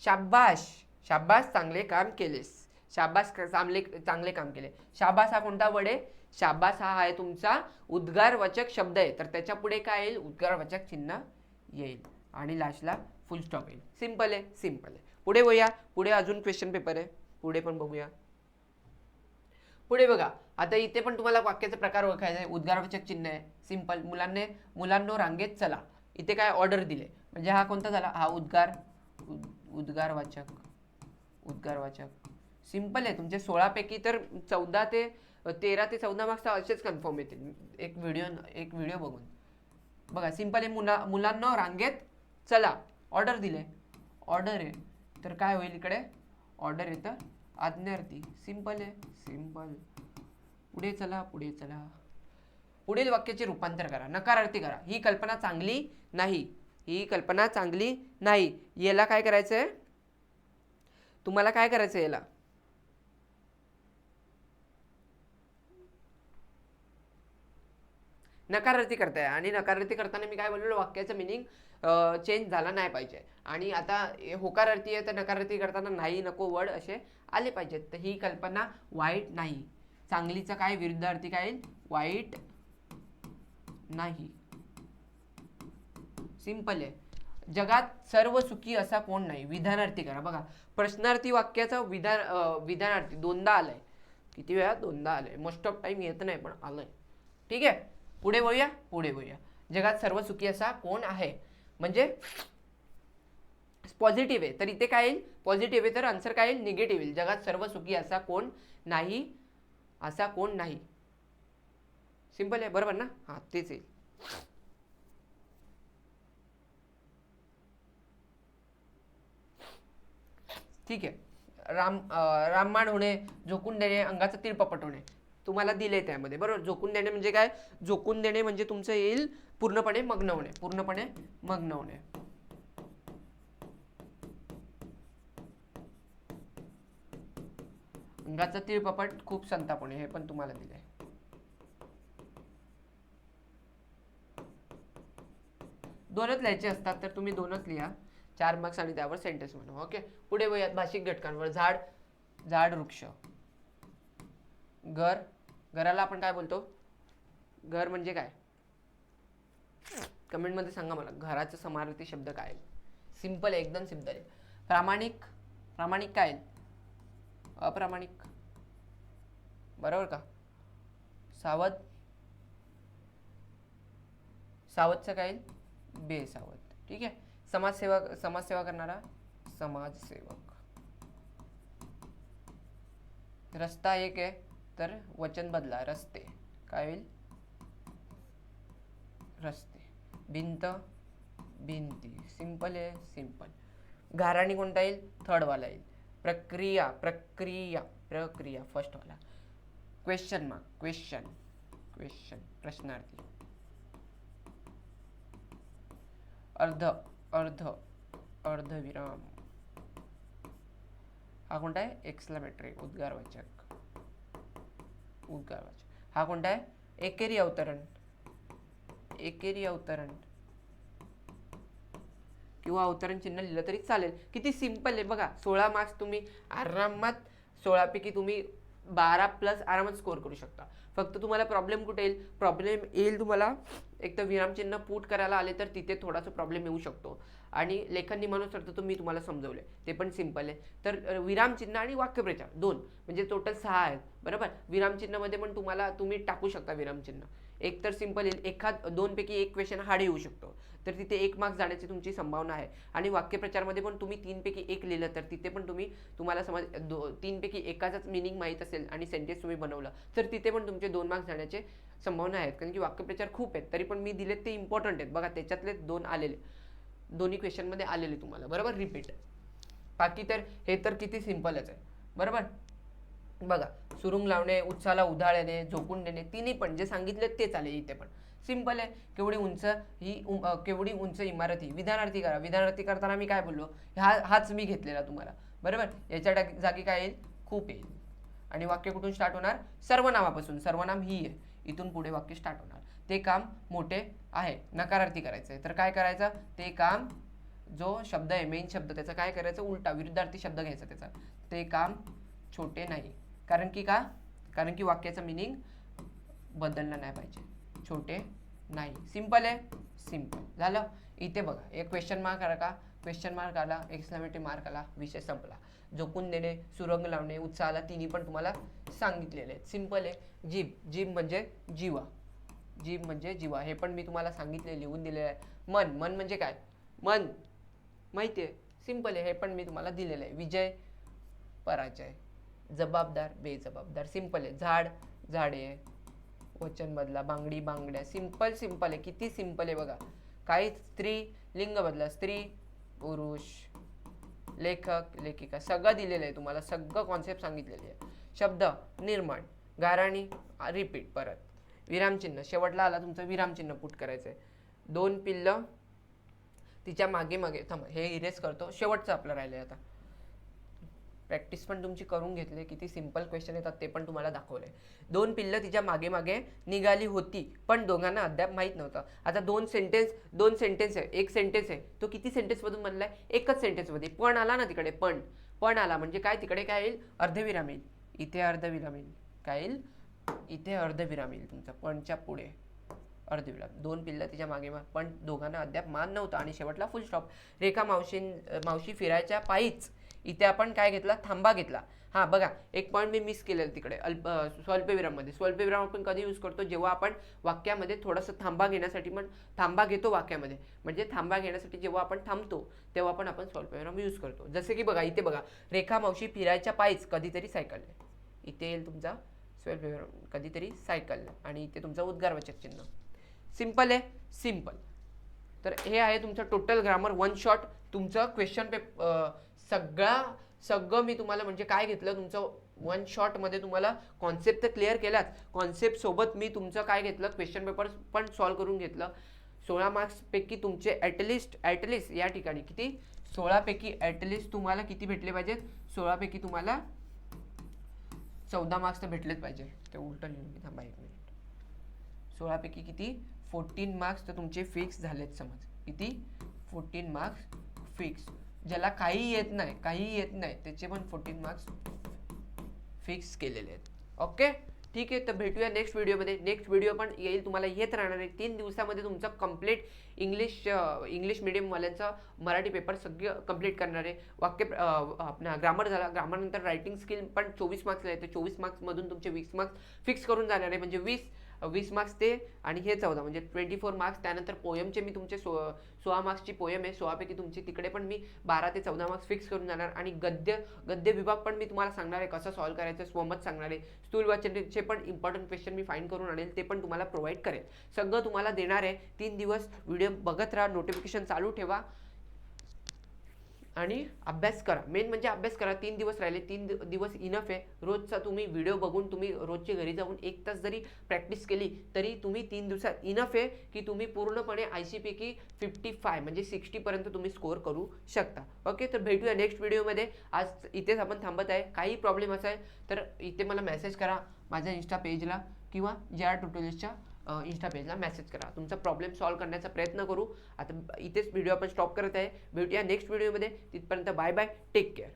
शाबाश, शाबास चांगले काम केलेस. शाबास चांगले काम केले. शाबास हा कोणता वर्ड आहे, शाबास हा आहे तुमचा उद्गारवाचक शब्द आहे, तर त्याच्या पुढे काय येईल, उद्गारवाचक चिन्ह येईल. आणि लास्टला फुल स्टॉप येईल. सिंपल आहे, सिंपल आहे. पुढे वळूया, पुढे अजून क्वेश्चन पेपर आहे, पुढे पण बघूया. पुढे बघा, आता इथे पण तुम्हाला वाक्याचा प्रकार ओळखायचा आहे. उद्गारवाचक चिन्ह आहे, सिंपल. मुलांनो रांगेत चला. इथे काय ऑर्डर दिले, म्हणजे हा कोणता झाला, हा उद्गारवाचक. उद्गारवाचक सिंपल आहे. तुमचे 16 पैकी तर 13 ते 14 मार्क्स असेच कन्फर्म येतील, एक व्हिडिओ बघून. बघा सिंपल आहे. मुलांना रांगेत चला, ऑर्डर दिले, ऑर्डर आहे तर काय होईल, इकडे ऑर्डर येतं आज्ञार्थी. सिंपल आहे, सिंपल. पुढे चला, पुढे चला. पुढील वाक्याचे रूपांतर करा, नकारार्थी करा. ही कल्पना चांगली नाही, ही कल्पना चांगली नाही. याला काय करायचंय, तुम्हाला काय करायचं, याला नकारार्थी करताय. आणि नकारार्थी करताना मी काय बोललो, वाक्याचं मिनिंग चेंज झाला नाही पाहिजे. आणि आता होकारार्थी आहे तर नकारार्थी करताना नाही, नको वर्ड असे आले पाहिजेत. तर ही कल्पना वाईट नाही. चांगलीचं काय विरुद्धार्थी काय येईल, वाईट नाही. सिंपल आहे. जगात सर्व सुखी असा कोण नाही. विधानार्थी करा. बघा प्रश्नार्थी वाक्याचं विधानार्थी दोनदा आलंय. किती वेळा, दोनदा आलंय. मोस्ट ऑफ टाइम येत नाही पण आलंय. ठीक आहे, पुढे वळूया, पुढे वळूया. जगात सर्व सुखी असा कोण आहे, म्हणजे पॉझिटिव्ह आहे तर इथे काय येईल, पॉझिटिव्ह आहे तर आन्सर काय येईल, निगेटिव्ह येईल. जगात सर्व सुखी असा कोण नाही, असा कोण नाही. सिंपल आहे, बरोबर ना. हा तेच येईल. ठीक आहे. रामबाण होणे, झोकून देणे, अंगाचा तिळपपट होणे तुम्हाला दिले त्यामध्ये, बरोबर. झोकून देणे म्हणजे काय? झोकून देणे म्हणजे तुमचं येईल पूर्णपणे मग्न होणे, पूर्णपणे मग्न होणे. अंगाचा तिळपपट, खूप संताप होणे, हे पण तुम्हाला दिले. दोनच लिहायचे असतात तर तुम्ही दोनच लिहा, 4 मार्क्स आणि त्यावर सेंटेन्स बनवा. ओके, पुढे वळूयात भाषिक घटकांवर. झाड, झाड, वृक्ष. घर, घराला आपण काय बोलतो? घर म्हणजे काय? कमेंट मध्ये सांगा मला, घराचा समानार्थी शब्द काय आहे? सिंपल आहे, एकदम सिंपल आहे. प्रामाणिक, प्रामाणिक काय आहे? अप्रामाणिक, बरोबर का? सावध, सावधचं काय? बेसावध. ठीक आहे. समाजसेवक, समाजसेवा करणारा समाजसेवक. रस्ता एक आहे तर वचन बदला, रस्ते. काय होईल? रस्ते. भिंत, भिंती. सिंपल आहे, सिंपल. घाराणी कोणता येईल? थर्ड वाला येईल. प्रक्रिया, प्रक्रिया, प्रक्रिया फर्स्ट वाला. क्वेश्चन मार्क, क्वेश्चन, क्वेश्चन प्रश्नार्थी. अर्ध, अर्ध, अर्धविराम. हा कोणता आहे? एक्सक्लेमेटरी, उद्गारवाचक, उद्गारवाचक. हा कोणता आहे? एकेरी अवतरण, एकेरी अवतरण किंवा अवतरण चिन्ह लिहिलं तरी चालेल. किती सिंपल आहे बघा. 16 मार्क्स तुम्ही आरामात, 16 पैकी तुम्ही 12+ आरामात स्कोर करू शकता. फक्त तुम्हाला प्रॉब्लेम कुठे येईल? प्रॉब्लेम येईल तुम्हाला एक तर विरामचिन्ह पुट करायला आले तर तिथे थोडासा प्रॉब्लेम येऊ शकतो, आणि लेखन नियमानुसार तर मी तुम्हाला समजवले ते पण सिंपल आहे. तर विरामचिन्ह आणि वाक्यप्रचार 2 म्हणजे टोटल 6 आहेत, बरोबर. विरामचिन्हमध्ये पण तुम्ही टाकू शकता विरामचिन्ह. एक तर सिंपल येईल, एखाद 2 पैकी एक क्वेश्चन हार्ड येऊ शकतो, तर तिथे 1 मार्क्स जाण्याची तुमची संभावना आहे. आणि वाक्यप्रचारमध्ये पण तुम्ही 3 पैकी 1 लिहिलं तर तिथे पण तुम्हाला समज 3 पैकी एकाचाच मिनिंग माहीत असेल आणि सेंटेन्स तुम्ही बनवलं तर तिथे पण तुमचे 2 मार्क्स जाण्याचे संभावना आहेत. कारण की वाक्यप्रचार खूप आहेत, तरी पण मी दिलेत ते इम्पॉर्टंट आहेत बघा. त्याच्यातले 2 आलेले, दोन्ही क्वेश्चनमध्ये आलेले तुम्हाला, बरोबर. रिपीट. बाकी तर हे तर किती सिंपलच आहे, बरोबर. बघा, सुरुंग लावणे, उत्साहाला उधाळ येणे, झोकून देणे, तिन्ही पण जे सांगितले तेच आले इथे पण. सिंपल आहे. केवढी उंच ही केवढी उंच इमारत ही. विधानार्थी करा. विधानार्थी करताना मी काय बोललो? हाच मी घेतलेला तुम्हाला, बरोबर. याच्या जागी काय येईल? खूप येईल. आणि वाक्य कुठून स्टार्ट होणार? सर्वनामापासून. सर्वनाम ही आहे, इथून पुढे वाक्य स्टार्ट होणार. ते काम मोठे आहे. नकारार्थी करायचं आहे तर काय करायचं? ते काम, जो शब्द आहे मेन शब्द त्याचा काय करायचं? उलटा विरुद्धार्थी शब्द घ्यायचा त्याचा. ते काम छोटे नाही. कारण की का? कारण की वाक्याचा मिनिंग बदलला नाही पाहिजे. छोटे नाही. सिंपल आहे, सिंपल झालं. इथे बघा, एक क्वेश्चन मार्क आला का? क्वेश्चन मार्क आला, एक्सक्लेमेटरी मार्क आला, विषय संपला. झोकून देणे, सुरंग लावणे, उत्साहाला, तिन्ही पण तुम्हाला सांगितलेले आहेत. सिंपल आहे. जीभ, जीभ म्हणजे जीवा, जीभ म्हणजे जीवा, हे पण मी तुम्हाला सांगितले, लिहून दिलेलं आहे. मन, मन म्हणजे काय? मन माहिती आहे, सिंपल आहे, हे पण मी तुम्हाला दिलेलं आहे. विजय, पराजय. जबाबदार, बेजबाबदार, सिंपल आहे. झाड, झाडे, वचन बदला. बांगडी, बांगड्या. सिंपल, सिंपल आहे. किती सिंपल आहे बघा. काही स्त्री, लिंग बदला. स्त्री, पुरुष. लेखक, लेखिका, सगळं दिलेलं आहे तुम्हाला, सगळं कॉन्सेप्ट सांगितलेली आहे. शब्द, निर्माण. गाराणी, रिपीट परत. विरामचिन्ह, शेवटला आला तुमचं विरामचिन्ह पुट करायचं आहे. 2 पिल्लं तिच्या मागे मागे. थांबा, हे इरेज करतो. शेवटचं आपलं राहिलं आहे आता. प्रॅक्टिस पण तुमची करून घेतली. किती सिंपल क्वेश्चन येतात ते पण तुम्हाला दाखवलंय. 2 पिल्लं तिच्या मागे मागे निघाली होती, पण दोघांना अद्याप माहीत नव्हतं. आता 2 सेंटेन्स आहे. एक सेंटेन्स आहे, तो किती सेंटेन्समधून बनलाय? एकच सेंटेन्समध्ये. पण आला ना तिकडे, पण आला म्हणजे काय? तिकडे काय येईल? अर्धविराम येईल. इथे अर्धविराम येईल. काय येईल? इथे अर्धविराम येईल तुमचा. पणच्या पुढे अर्धविराम. 2 पिल्लं तिच्या मागे पण दोघांना अद्याप मान नव्हता, आणि शेवटला फुल स्टॉप. रेखा मावशी फिरायच्या पायीच. इथे आपण काय घेतला? थांबा घेतला. हां बघा, एक पॉईंट मी मिस केलेलं तिकडे. स्वल्पविराममध्ये. स्वल्पविराम आपण कधी यूज करतो? जेव्हा आपण वाक्यामध्ये थोडंसं थांबा घेण्यासाठी, पण थांबा घेतो वाक्यामध्ये, म्हणजे थांबा घेण्यासाठी जेव्हा आपण थांबतो तेव्हा पण आपण स्वल्पविराम यूज करतो. जसे की बघा, इथे बघा, रेखा मावशी फिरायच्या पायीच कधीतरी सायकलने. इथे येईल तुमचा स्वल्पविराम, कधीतरी सायकल, आणि इथे तुमचा उद्गारवाचक चिन्ह. सिंपल आहे, सिंपल. तर हे आहे तुमचं टोटल ग्रामर 1 शॉट. तुमचं क्वेश्चन पेपर सगळं मी तुम्हाला म्हणजे काय घेतलं तुमचं वन शॉटमध्ये तुम्हाला कॉन्सेप्ट तर क्लिअर केलाच, कॉन्सेप्ट सोबत मी तुमचं काय घेतलं क्वेश्चन पेपर पण सॉल्व करून घेतलं. 16 मार्क्सपैकी तुमचे ॲटलिस्ट या ठिकाणी किती 16पैकी ॲटलिस्ट तुम्हाला किती भेटले पाहिजेत, 16पैकी तुम्हाला 14 मार्क्स तर भेटलेच पाहिजे. ते उलटं लिहून मी थांबा 1 मिनिट. 16पैकी किती 14 मार्क्स तर तुमचे फिक्स झालेत. समज किती 14 मार्क्स फिक्स. ज्याला काही येत नाही त्याचे पण 14 मार्क्स फिक्स केलेले आहेत. ओके ठीक आहे. तर भेटूया नेक्स्ट व्हिडिओमध्ये. नेक्स्ट व्हिडिओ पण येईल तुम्हाला येत राहणार आहे. 3 दिवसामध्ये तुमचं कंप्लीट इंग्लिश मिडियमवाल्यांचा मराठी पेपर सगळं कंप्लीट करणार आहे. आपला ग्रामर झाला, ग्रामरनंतर रायटिंग स्किल पण 24 मार्क्सला येते. 24 मार्क्समधून तुमचे 20 मार्क्स फिक्स करून जाणार आहे. म्हणजे 20 मार्क्स ते आणि हे 14 म्हणजे 24 मार्क्स. त्यानंतर पोयमचे मी तुमचे 16 मार्क्सची पोयम आहे, 16पैकी तुमची तिकडे पण मी 12 ते 14 मार्क्स फिक्स करून जाणार. आणि गद्य विभाग पण मी तुम्हाला सांगणार आहे कसं सॉल्व्ह करायचं, स्वमत सांगणार आहे. स्थूल वाचनाचे पण इम्पॉर्टंट क्वेश्चन मी फाईंड करून आणेल, ते पण तुम्हाला प्रोव्हाइड करेल. सगळं तुम्हाला देणार आहे. 3 दिवस व्हिडिओ बघत राहा, नोटिफिकेशन चालू ठेवा आणि अभ्यास करा. मेन म्हणजे अभ्यास करा. 3 दिवस राहिले, 3 दिवस इनफ आहे. रोजचा तुम्ही व्हिडिओ बघून तुम्ही रोजच्या घरी जाऊन 1 तास जरी प्रॅक्टिस केली तरी तुम्ही 3 दिवसात इनफ आहे की तुम्ही पूर्णपणे IC पैकी 55 म्हणजे 60पर्यंत तुम्ही स्कोअर करू शकता. ओके तर भेटूया नेक्स्ट व्हिडिओमध्ये. आज इथेच आपण थांबत आहे. काही प्रॉब्लेम असेल तर इथे मला मेसेज करा माझ्या इंस्टा पेजला किंवा JR ट्युटोरियल्सच्या इंस्टा पेजला मेसेज करा. तुमचा प्रॉब्लेम सॉल्व्ह करण्याचा प्रयत्न करू. आता इथेच व्हिडिओ आपण स्टॉप करत आहे. भेटूया नेक्स्ट व्हिडिओमध्ये. तिथपर्यंत बाय बाय, टेक केअर.